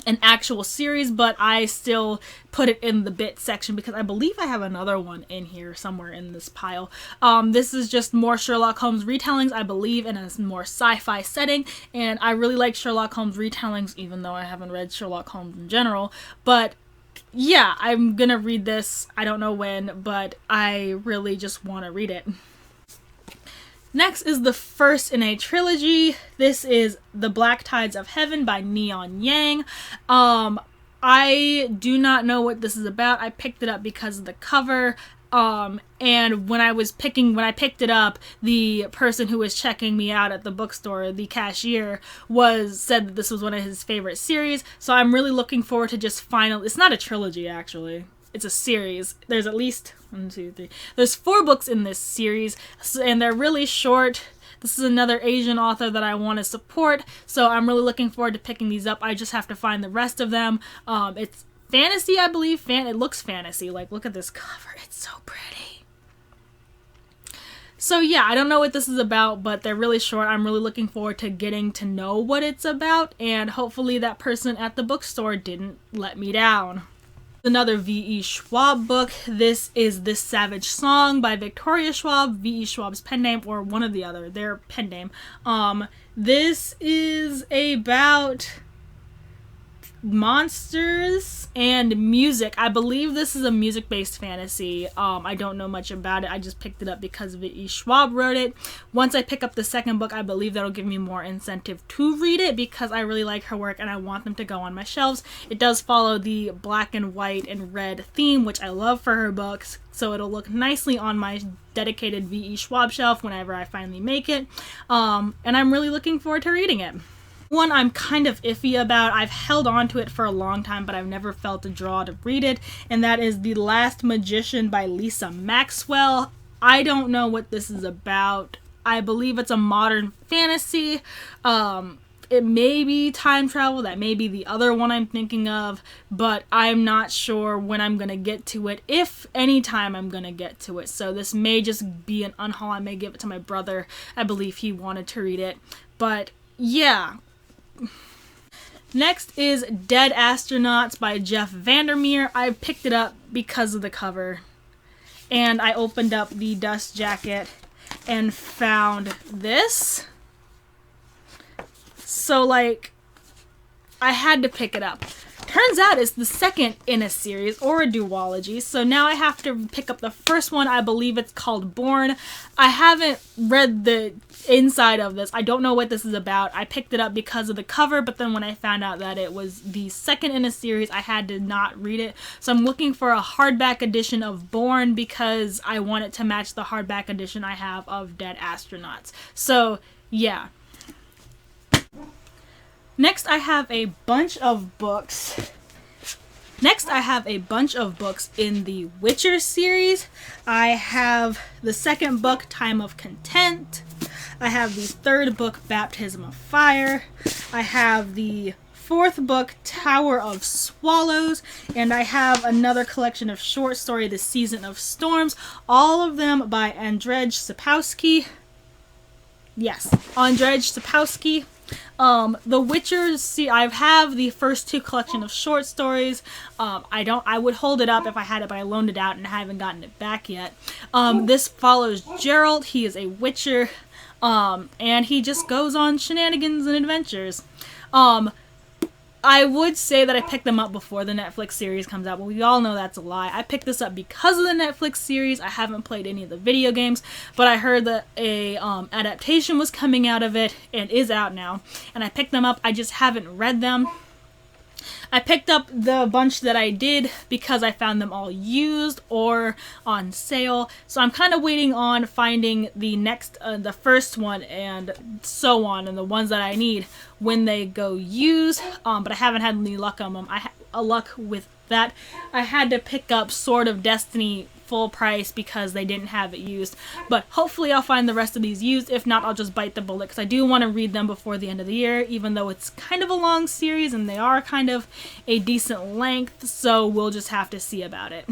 an actual series, but I still put it in the bit section because I believe I have another one in here somewhere in this pile. This is just more Sherlock Holmes retellings, I believe, in a more sci-fi setting, and I really like Sherlock Holmes retellings, even though I haven't read Sherlock Holmes in general. But yeah, I'm gonna read this. I don't know when, but I really just want to read it. Next is the first in a trilogy. This is The Black Tides of Heaven by Neon Yang. I do not know what this is about. I picked it up because of the cover. And when I picked it up, the person who was checking me out at the bookstore, the cashier, said that this was one of his favorite series. So I'm really looking forward to just it's not a trilogy actually. It's a series. There's at least 1, 2, 3. There's 4 books in this series, and they're really short. This is another Asian author that I want to support, so I'm really looking forward to picking these up. I just have to find the rest of them. It's fantasy, I believe. It looks fantasy. Like, look at this cover. It's so pretty. So yeah, I don't know what this is about, but they're really short. I'm really looking forward to getting to know what it's about, and hopefully that person at the bookstore didn't let me down. Another V.E. Schwab book. This is This Savage Song by Victoria Schwab, V.E. Schwab's pen name, or one or the other, their pen name. This is about monsters and music. I believe this is a music-based fantasy. I don't know much about it. I just picked it up because V.E. Schwab wrote it. Once I pick up the second book, I believe that'll give me more incentive to read it because I really like her work and I want them to go on my shelves. It does follow the black and white and red theme, which I love for her books, so it'll look nicely on my dedicated V.E. Schwab shelf whenever I finally make it. And I'm really looking forward to reading it. One I'm kind of iffy about. I've held on to it for a long time, but I've never felt a draw to read it, and that is The Last Magician by Lisa Maxwell. I don't know what this is about. I believe it's a modern fantasy. It may be time travel. That may be the other one I'm thinking of, but I'm not sure when I'm going to get to it, if any time I'm going to get to it. So this may just be an unhaul. I may give it to my brother. I believe he wanted to read it. But yeah. Next is Dead Astronauts by Jeff Vandermeer. I picked it up because of the cover. And I opened up the dust jacket and found this. So, like, I had to pick it up. Turns out it's the second in a series, or a duology, so now I have to pick up the first one. I believe it's called Born. I haven't read the inside of this. I don't know what this is about. I picked it up because of the cover, but then when I found out that it was the second in a series, I had to not read it. So I'm looking for a hardback edition of Born because I want it to match the hardback edition I have of Dead Astronauts. So, yeah. Next, I have a bunch of books. In the Witcher series. I have the second book, Time of Content. I have the third book, Baptism of Fire. I have the fourth book, Tower of Swallows. And I have another collection of short story, The Season of Storms. All of them by Andrzej Sapkowski. Yes, Andrzej Sapkowski. The Witcher, see, I have the first 2 collection of short stories. I would hold it up if I had it, but I loaned it out and I haven't gotten it back yet. This follows Geralt. He is a Witcher, and he just goes on shenanigans and adventures. I would say that I picked them up before the Netflix series comes out, but we all know that's a lie. I picked this up because of the Netflix series. I haven't played any of the video games, but I heard that a adaptation was coming out of it and is out now, and I picked them up. I just haven't read them. I picked up the bunch that I did because I found them all used or on sale. So I'm kind of waiting on finding the next, the first one and so on, and the ones that I need when they go used. But I haven't had any luck on them. Luck with that. I had to pick up Sword of Destiny full price because they didn't have it used, but hopefully I'll find the rest of these used. If not, I'll just bite the bullet because I do want to read them before the end of the year, even though it's kind of a long series and they are kind of a decent length, so we'll just have to see about it.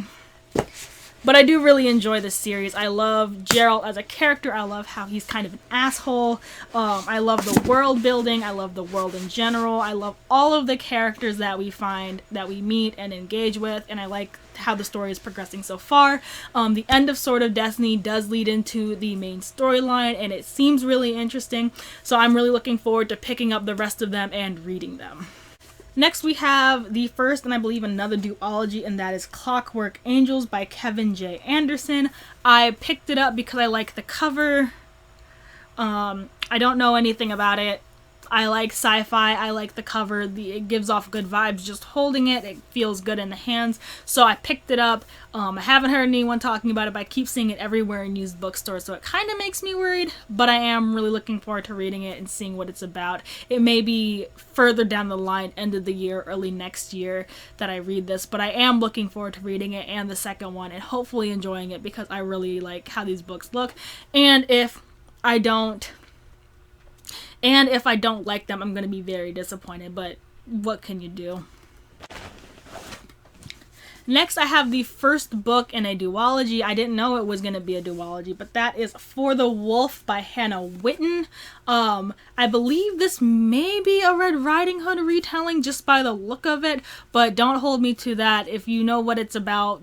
But I do really enjoy this series. I love Geralt as a character. I love how he's kind of an asshole. I love the world building. I love the world in general. I love all of the characters that we find, that we meet and engage with, and I like how the story is progressing so far. The end of Sword of Destiny does lead into the main storyline, and it seems really interesting, so I'm really looking forward to picking up the rest of them and reading them. Next we have the first and I believe another duology, and that is Clockwork Angels by Kevin J. Anderson. I picked it up because I like the cover. I don't know anything about it. I like sci-fi, I like the cover, it gives off good vibes just holding it, it feels good in the hands, so I picked it up. I haven't heard anyone talking about it, but I keep seeing it everywhere in used bookstores, so it kind of makes me worried, but I am really looking forward to reading it and seeing what it's about. It may be further down the line, end of the year, early next year, that I read this, but I am looking forward to reading it and the second one, and hopefully enjoying it because I really like how these books look, and if I don't like them, I'm going to be very disappointed, but what can you do? Next, I have the first book in a duology. I didn't know it was going to be a duology, but that is For the Wolf by Hannah Whitten. I believe this may be a Red Riding Hood retelling just by the look of it, but don't hold me to that. If you know what it's about,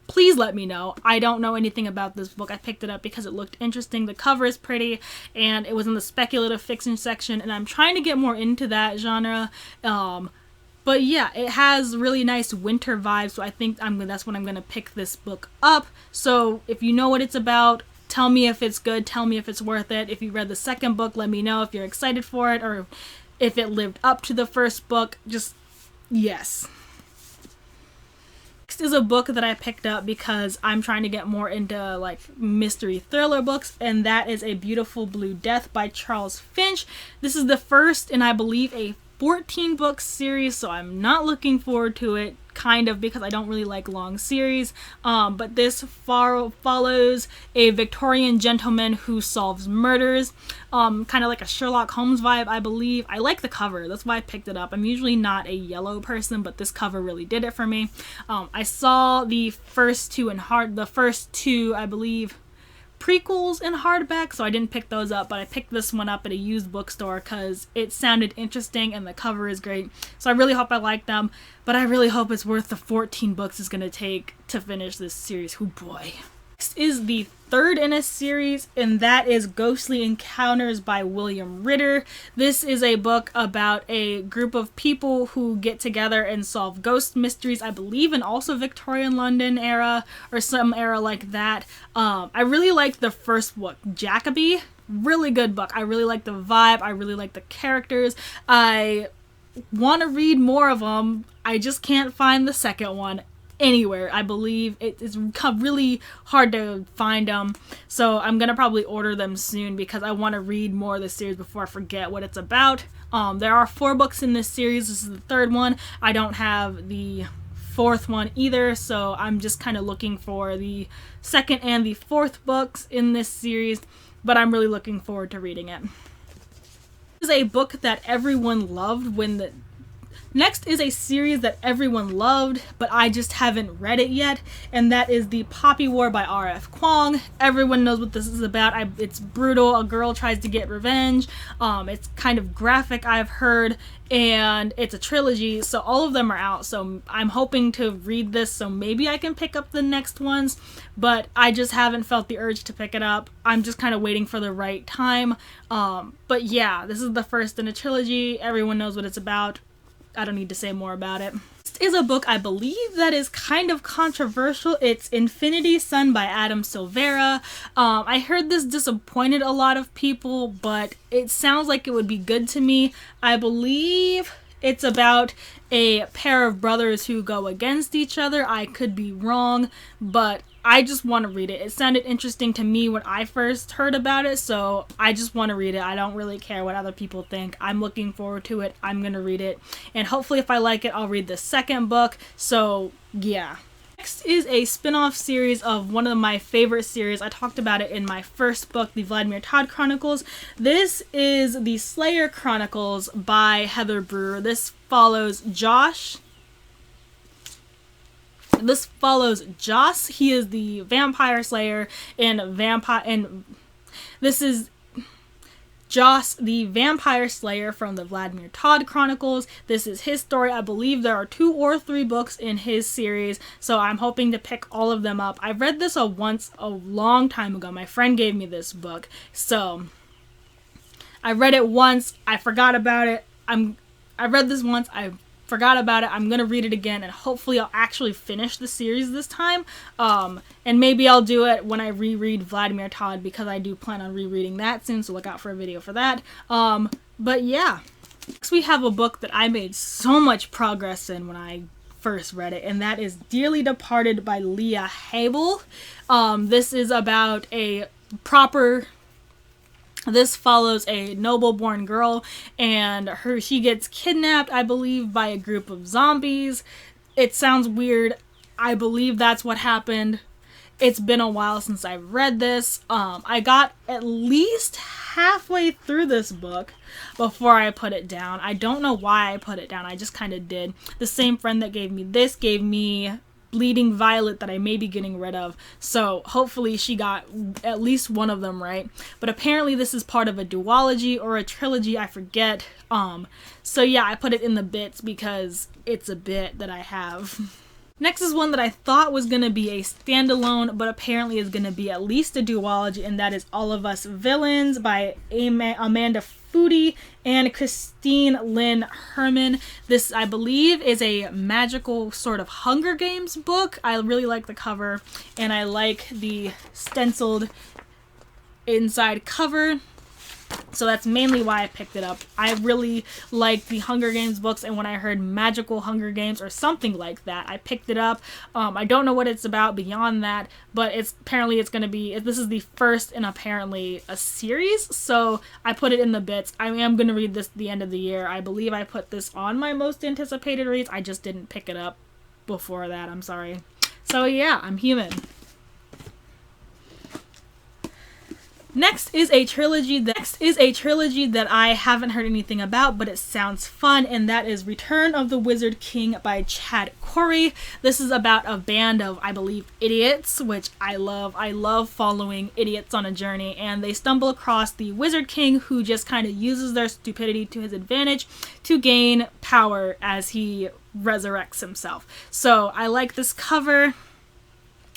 please let me know. I don't know anything about this book. I picked it up because it looked interesting. The cover is pretty, and it was in the speculative fiction section, and I'm trying to get more into that genre. But yeah, it has really nice winter vibes, so I think that's when I'm going to pick this book up. So if you know what it's about, tell me if it's good, tell me if it's worth it. If you read the second book, let me know if you're excited for it, or if it lived up to the first book. Just, yes. Next is a book that I picked up because I'm trying to get more into like mystery thriller books, and that is A Beautiful Blue Death by Charles Finch. This is the first in, I believe, a 14-book series, so I'm not looking forward to it, kind of, because I don't really like long series. But this follows a Victorian gentleman who solves murders, kind of like a Sherlock Holmes vibe, I believe. I like the cover, that's why I picked it up. I'm usually not a yellow person, but this cover really did it for me. I saw the first two, I believe, prequels in hardback, so I didn't pick those up, but I picked this one up at a used bookstore because it sounded interesting and the cover is great. So I really hope I like them, but I really hope it's worth the 14 books it's going to take to finish this series. Oh boy. Next is the third in a series, and that is Ghostly Encounters by William Ritter. This is a book about a group of people who get together and solve ghost mysteries, I believe in also Victorian London era or some era like that. I really liked the first book, Jacoby. Really good book. I really like the vibe. I really like the characters. I want to read more of them. I just can't find the second one anywhere. I believe it's really hard to find them, so I'm gonna probably order them soon because I want to read more of the series before I forget what it's about. There are 4 books in this series. This is the third one. I don't have the fourth one either, so I'm just kind of looking for the second and the fourth books in this series, but I'm really looking forward to reading it. This is a book that everyone loved when Next is a series that everyone loved, but I just haven't read it yet, and that is The Poppy War by R.F. Kuang. Everyone knows what this is about. It's brutal. A girl tries to get revenge. It's kind of graphic, I've heard, and it's a trilogy, so all of them are out, so I'm hoping to read this so maybe I can pick up the next ones, but I just haven't felt the urge to pick it up. I'm just kind of waiting for the right time. But yeah, this is the first in a trilogy. Everyone knows what it's about. I don't need to say more about it. This is a book I believe that is kind of controversial. It's Infinity Sun by Adam Silvera. I heard this disappointed a lot of people, but it sounds like it would be good to me. I believe it's about a pair of brothers who go against each other. I could be wrong, but I just want to read it. It sounded interesting to me when I first heard about it, so I just want to read it. I don't really care what other people think. I'm looking forward to it. I'm going to read it. And hopefully if I like it, I'll read the second book. So, yeah. Next is a spin-off series of one of my favorite series. I talked about it in my first book, the Vladimir Tod Chronicles. This is the Slayer Chronicles by Heather Brewer. This follows Josh. This follows Joss. He is the vampire slayer and this is Joss, the vampire slayer from the Vladimir Tod Chronicles. This is his story. I believe there are 2 or 3 books in his series, so I'm hoping to pick all of them up. I read this once a long time ago. My friend gave me this book, so I read it once. I forgot about it. I read this once. I forgot about it. I'm gonna read it again, and hopefully I'll actually finish the series this time. And maybe I'll do it when I reread Vladimir Tod, because I do plan on rereading that soon, so look out for a video for that. But yeah. Next we have a book that I made so much progress in when I first read it, and that is Dearly Departed by Leah Habel. This is about This follows a noble-born girl, and she gets kidnapped, I believe, by a group of zombies. It sounds weird. I believe that's what happened. It's been a while since I read this. I got at least halfway through this book before I put it down. I don't know why I put it down. I just kind of did. The same friend that gave me this gave me Bleeding Violet that I may be getting rid of, so hopefully she got at least one of them right. But apparently this is part of a duology or a trilogy, I forget. So yeah, I put it in the bits because it's a bit that I have. Next is one that I thought was going to be a standalone, but apparently is going to be at least a duology, and that is All of Us Villains by Amanda Foody and Christine Lynn Herman. This, I believe, is a magical sort of Hunger Games book. I really like the cover, and I like the stenciled inside cover. So that's mainly why I picked it up. I really like the Hunger Games books, and when I heard magical Hunger Games or something like that, I picked it up. I don't know what it's about beyond that, but apparently it's going to be, this is the first in apparently a series, so I put it in the bits. I am going to read this at the end of the year. I believe I put this on my most anticipated reads. I just didn't pick it up before that. I'm sorry. So yeah, I'm human. Next is a trilogy that I haven't heard anything about, but it sounds fun, and that is Return of the Wizard King by Chad Corey. This is about a band of, I believe, idiots, which I love. I love following idiots on a journey, and they stumble across the Wizard King, who just kind of uses their stupidity to his advantage to gain power as he resurrects himself. So I like this cover.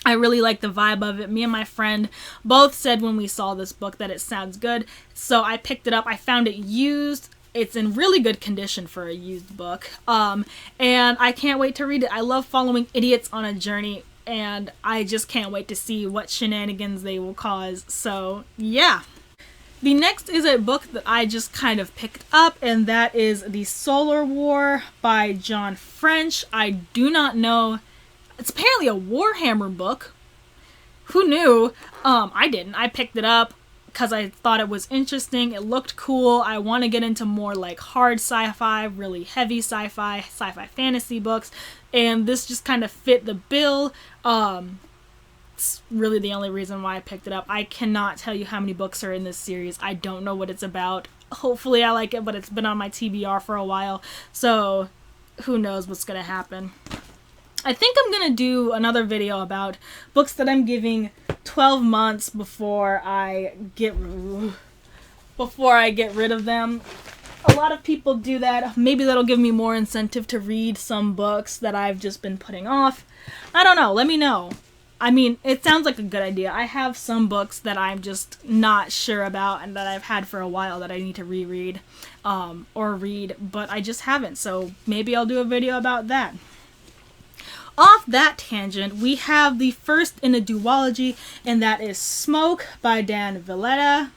I really like the vibe of it. Me and my friend both said when we saw this book that it sounds good, so I picked it up. I found it used. It's in really good condition for a used book, and I can't wait to read it. I love following idiots on a journey, and I just can't wait to see what shenanigans they will cause. So yeah. The next is a book that I just kind of picked up, and that is The Solar War by John French. I do not know. It's apparently a Warhammer book. Who knew? I didn't. I picked it up because I thought it was interesting. It looked cool. I want to get into more like hard sci-fi, really heavy sci-fi fantasy books, and this just kind of fit the bill. It's really the only reason why I picked it up. I cannot tell you how many books are in this series. I don't know what it's about. Hopefully I like it, but it's been on my TBR for a while. So who knows what's gonna happen. I think I'm gonna do another video about books that I'm giving 12 months before I get rid of them. A lot of people do that. Maybe that'll give me more incentive to read some books that I've just been putting off. I don't know. Let me know. I mean, it sounds like a good idea. I have some books that I'm just not sure about and that I've had for a while that I need to reread or read, but I just haven't. So maybe I'll do a video about that. Off that tangent, we have the first in a duology, and that is Smoke by Dan Villetta.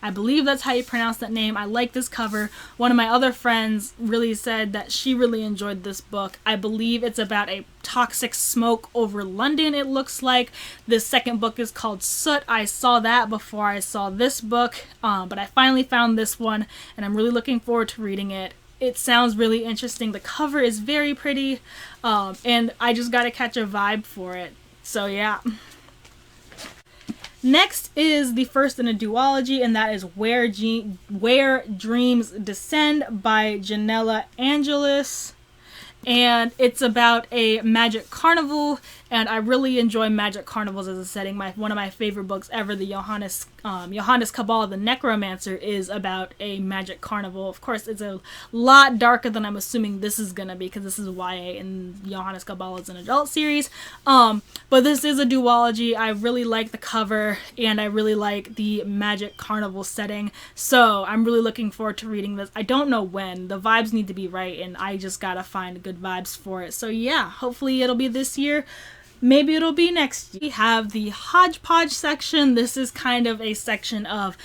I believe that's how you pronounce that name. I like this cover. One of my other friends really said that she really enjoyed this book. I believe it's about a toxic smoke over London, it looks like. The second book is called Soot. I saw that before I saw this book, but I finally found this one, and I'm really looking forward to reading it. It sounds really interesting. The cover is very pretty, and I just gotta catch a vibe for it. So yeah. Next is the first in a duology, and that is Where Dreams Descend by Janella Angelis. And it's about a magic carnival, and I really enjoy magic carnivals as a setting. One of my favorite books ever, the Johannes Cabal, the Necromancer, is about a magic carnival. Of course, it's a lot darker than I'm assuming this is gonna be, because this is YA and Johannes Cabal is an adult series. But this is a duology. I really like the cover, and I really like the magic carnival setting. So I'm really looking forward to reading this. I don't know when. The vibes need to be right, and I just gotta find good vibes for it. So yeah, hopefully it'll be this year. Maybe it'll be next year. We have the hodgepodge section. This is kind of a section of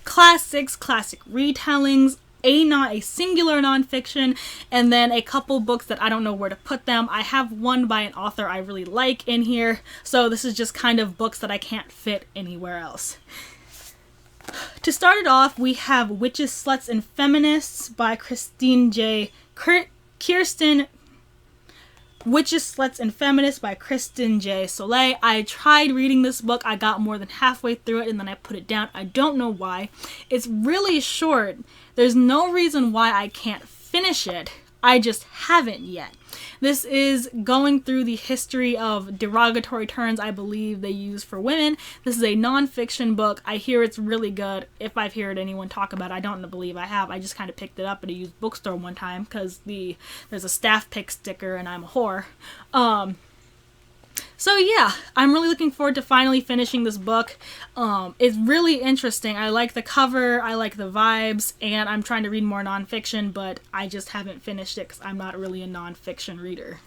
classics, classic retellings, a singular nonfiction, and then a couple books that I don't know where to put them. I have one by an author I really like in here, so this is just kind of books that I can't fit anywhere else. To start it off, we have Witches, Sluts, and Feminists by Witches, Sluts, and Feminists by Kristen J. Soleil. I tried reading this book. I got more than halfway through it, and then I put it down. I don't know why. It's really short. There's no reason why I can't finish it. I just haven't yet. This is going through the history of derogatory terms I believe they use for women. This is a non-fiction book. I hear it's really good. If I've heard anyone talk about it, I don't believe I have. I just kind of picked it up at a used bookstore one time because there's a staff pick sticker and I'm a whore. So yeah, I'm really looking forward to finally finishing this book. It's really interesting. I like the cover, I like the vibes, and I'm trying to read more nonfiction, but I just haven't finished it because I'm not really a nonfiction reader.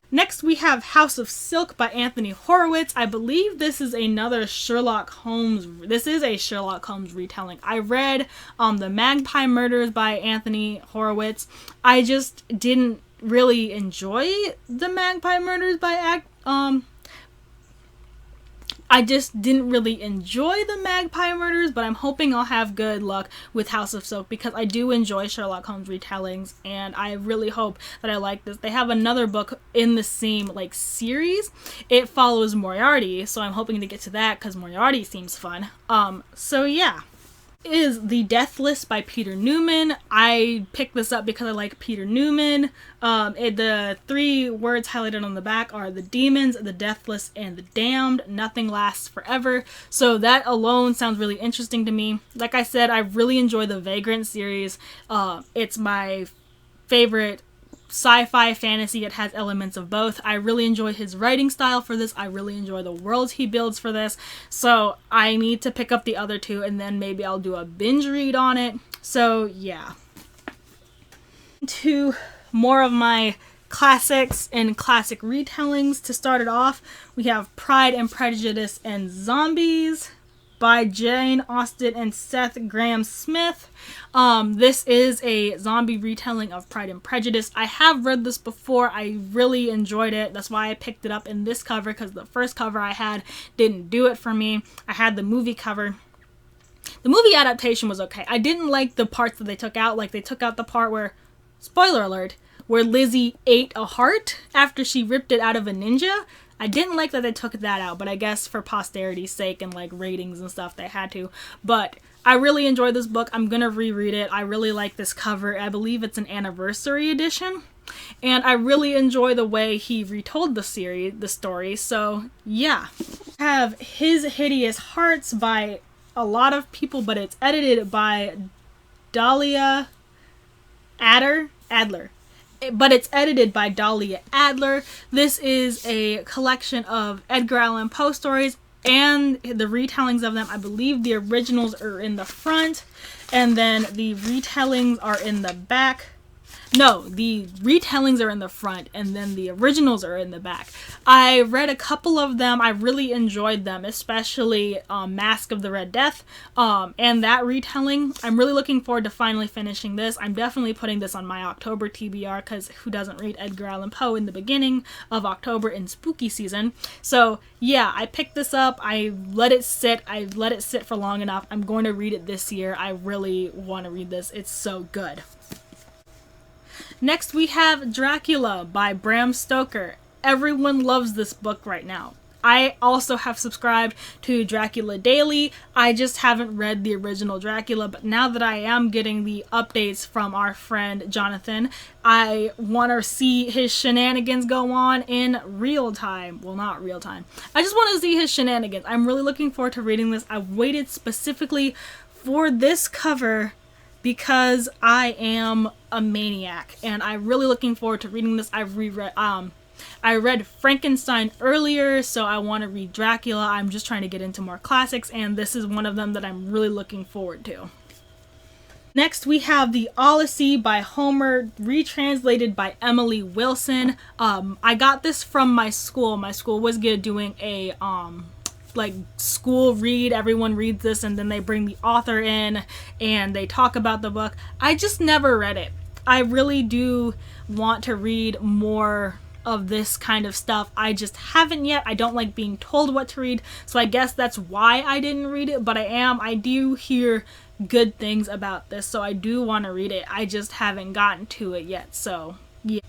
Next we have House of Silk by Anthony Horowitz. I believe this is another Sherlock Holmes. This is a Sherlock Holmes retelling. I read The Magpie Murders by Anthony Horowitz. I just didn't really enjoy The Magpie Murders by I just didn't really enjoy The Magpie Murders, but I'm hoping I'll have good luck with House of Silk because I do enjoy Sherlock Holmes retellings, and I really hope that I like this. They have another book in the same series. It follows Moriarty, so I'm hoping to get to that because Moriarty seems fun. So yeah. Is The Death List by Peter Newman. I picked this up because I like Peter Newman. The three words highlighted on the back are the demons, the deathless, and the damned. Nothing lasts forever. So that alone sounds really interesting to me. Like I said, I really enjoy the Vagrant series. It's my favorite sci-fi fantasy. It has elements of both. I really enjoy his writing style for this. I really enjoy the worlds he builds for this. So I need to pick up the other two and then maybe I'll do a binge read on it. So yeah. To more of my classics and classic retellings. To start it off, we have Pride and Prejudice and Zombies by Jane Austen and Seth Grahame-Smith. This is a zombie retelling of Pride and Prejudice. I have read this before. I really enjoyed it. That's why I picked it up in this cover, because the first cover I had didn't do it for me. I had the movie cover. The movie adaptation was okay. I didn't like the parts that they took out. Like, they took out the part where, spoiler alert, where Lizzie ate a heart after she ripped it out of a ninja. I didn't like that they took that out, but I guess for posterity's sake and like ratings and stuff they had to. But I really enjoyed this book. I'm gonna reread it. I really like this cover. I believe it's an anniversary edition. And I really enjoy the way he retold the story. So yeah. I have His Hideous Hearts by a lot of people, but it's edited by Dahlia Adler. But it's edited by Dahlia Adler. This is a collection of Edgar Allan Poe stories and the retellings of them. I believe the originals are in the front, and then the retellings are in the back. No, the retellings are in the front, and then the originals are in the back. I read a couple of them. I really enjoyed them, especially Mask of the Red Death, and that retelling. I'm really looking forward to finally finishing this. I'm definitely putting this on my October TBR, because who doesn't read Edgar Allan Poe in the beginning of October in spooky season? So yeah, I picked this up. I let it sit. I let it sit for long enough. I'm going to read it this year. I really want to read this. It's so good. Next we have Dracula by Bram Stoker. Everyone loves this book right now. I also have subscribed to Dracula Daily. I just haven't read the original Dracula, but now that I am getting the updates from our friend Jonathan, I want to see his shenanigans go on in real time. Well, not real time. I just want to see his shenanigans. I'm really looking forward to reading this. I waited specifically for this cover because I am a maniac, and I'm really looking forward to reading this. I read Frankenstein earlier, so I want to read Dracula. I'm just trying to get into more classics, and this is one of them that I'm really looking forward to. Next, we have The Odyssey by Homer, retranslated by Emily Wilson. I got this from my school. My school was doing a like school read. Everyone reads this and then they bring the author in and they talk about the book. I just never read it. I really do want to read more of this kind of stuff. I just haven't yet. I don't like being told what to read, so I guess that's why I didn't read it, but I do hear good things about this, so I do want to read it. I just haven't gotten to it yet, so yeah.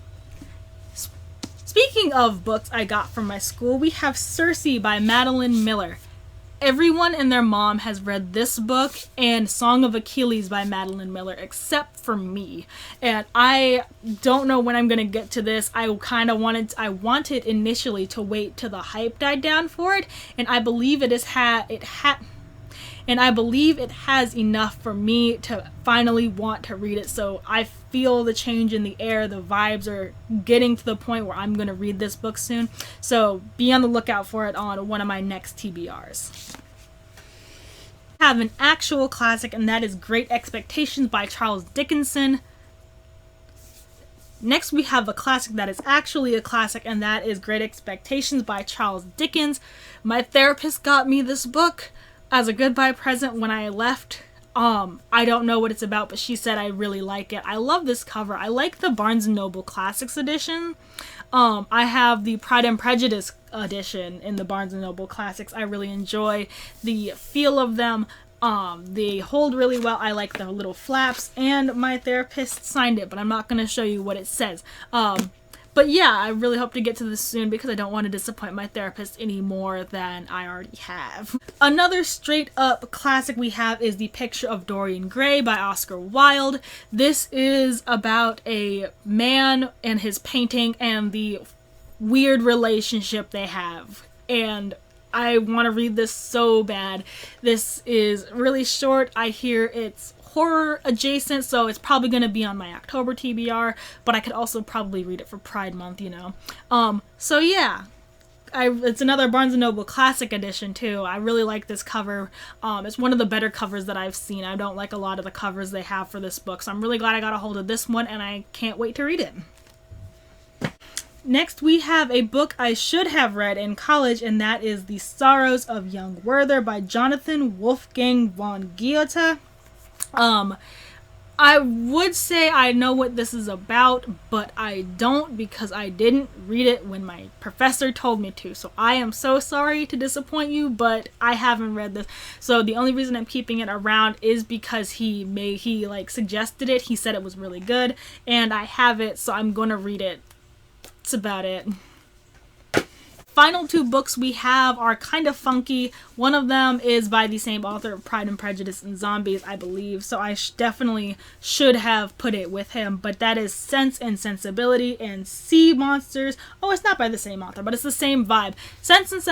Speaking of books I got from my school, we have Circe by Madeline Miller. Everyone and their mom has read this book and Song of Achilles by Madeline Miller, except for me. And I don't know when I'm gonna get to this. I wanted initially to wait till the hype died down for it, and I believe it has enough for me to finally want to read it. So I feel the change in the air. The vibes are getting to the point where I'm going to read this book soon. So be on the lookout for it on one of my next TBRs. I have an actual classic, and that is Great Expectations by Charles Dickinson. Next we have a classic that is actually a classic, and that is Great Expectations by Charles Dickens. My therapist got me this book as a goodbye present when I left. I don't know what it's about, but she said I really like it. I love this cover. I like the Barnes & Noble Classics edition. I have the Pride and Prejudice edition in the Barnes & Noble Classics. I really enjoy the feel of them. They hold really well. I like the little flaps, and my therapist signed it, but I'm not going to show you what it says. But yeah, I really hope to get to this soon because I don't want to disappoint my therapist any more than I already have. Another straight up classic we have is The Picture of Dorian Gray by Oscar Wilde. This is about a man and his painting and the weird relationship they have. And I want to read this so bad. This is really short. I hear it's horror adjacent, so it's probably going to be on my October TBR, but I could also probably read it for Pride Month, you know. So yeah, it's another Barnes & Noble Classic edition too. I really like this cover. It's one of the better covers that I've seen. I don't like a lot of the covers they have for this book, so I'm really glad I got a hold of this one, and I can't wait to read it. Next, we have a book I should have read in college, and that is The Sorrows of Young Werther by Jonathan Wolfgang von Goethe. I would say I know what this is about, but I don't because I didn't read it when my professor told me to. So I am so sorry to disappoint you, but I haven't read this. So the only reason I'm keeping it around is because he suggested it. He said it was really good, and I have it, so I'm gonna read it. That's about it. final two books we have are kind of funky. One of them is by the same author of Pride and Prejudice and Zombies, I believe, so I definitely should have put it with him, but that is Sense and Sensibility and Sea Monsters. Oh, it's not by the same author, but it's the same vibe. Sense and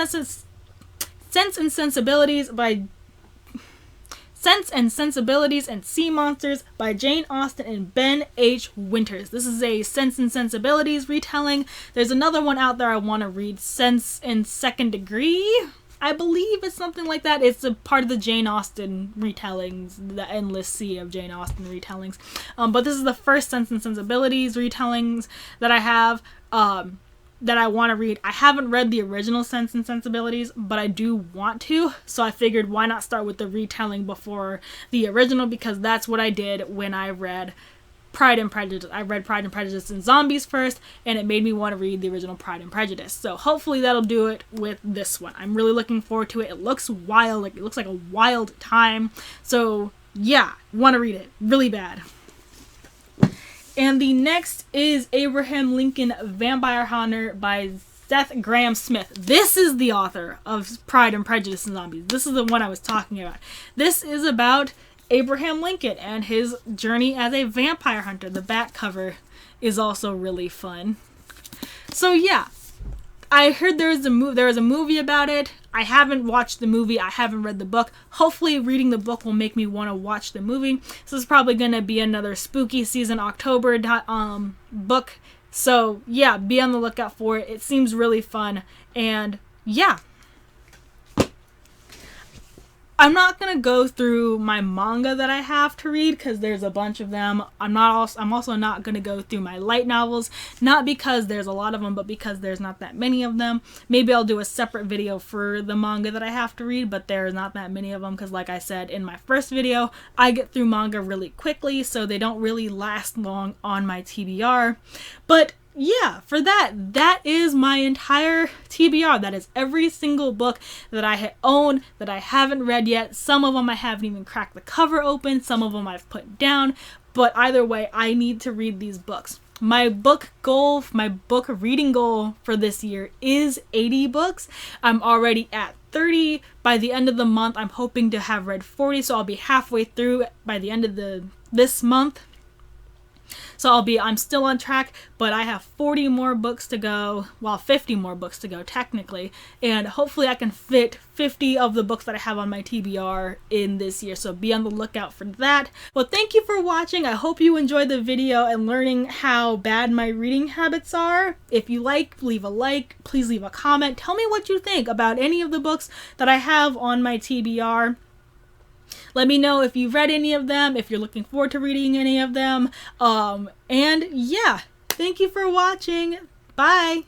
Sensibilities and Sea Monsters by Jane Austen and Ben H. Winters. This is a Sense and Sensibilities retelling. There's another one out there I want to read, Sense and Second Degree. I believe it's something like that. It's a part of the Jane Austen retellings, the endless sea of Jane Austen retellings. But this is the first Sense and Sensibilities retellings that I have. That I want to read. I haven't read the original Sense and Sensibilities, but I do want to, so I figured why not start with the retelling before the original, because that's what I did when I read Pride and Prejudice. I read Pride and Prejudice and Zombies first, and it made me want to read the original Pride and Prejudice. So hopefully that'll do it with this one. I'm really looking forward to it. It looks wild, like it looks like a wild time. So yeah, want to read it really bad. And the next is Abraham Lincoln Vampire Hunter by Seth Graham Smith. This is the author of Pride and Prejudice and Zombies. This is the one I was talking about. This is about Abraham Lincoln and his journey as a vampire hunter. The back cover is also really fun. So yeah, I heard there was a movie about it. I haven't watched the movie. I haven't read the book. Hopefully reading the book will make me want to watch the movie. This is probably going to be another spooky season October book. So yeah, be on the lookout for it. It seems really fun. And yeah. I'm not going to go through my manga that I have to read because there's a bunch of them. I'm also not going to go through my light novels, not because there's a lot of them, but because there's not that many of them. Maybe I'll do a separate video for the manga that I have to read, but there's not that many of them because, like I said in my first video, I get through manga really quickly, so they don't really last long on my TBR. But yeah, for that is my entire TBR. That is every single book that I own that I haven't read yet. Some of them I haven't even cracked the cover open. Some of them I've put down. But either way, I need to read these books. My book reading goal for this year is 80 books. I'm already at 30. By the end of the month, I'm hoping to have read 40, so I'll be halfway through by the end of this month. So I'm still on track, but I have 40 more books to go, well, 50 more books to go technically, and hopefully I can fit 50 of the books that I have on my TBR in this year, so be on the lookout for that. Well, thank you for watching. I hope you enjoyed the video and learning how bad my reading habits are. If you leave a like, please leave a comment. Tell me what you think about any of the books that I have on my TBR. Let me know if you've read any of them, if you're looking forward to reading any of them. And yeah, thank you for watching. Bye.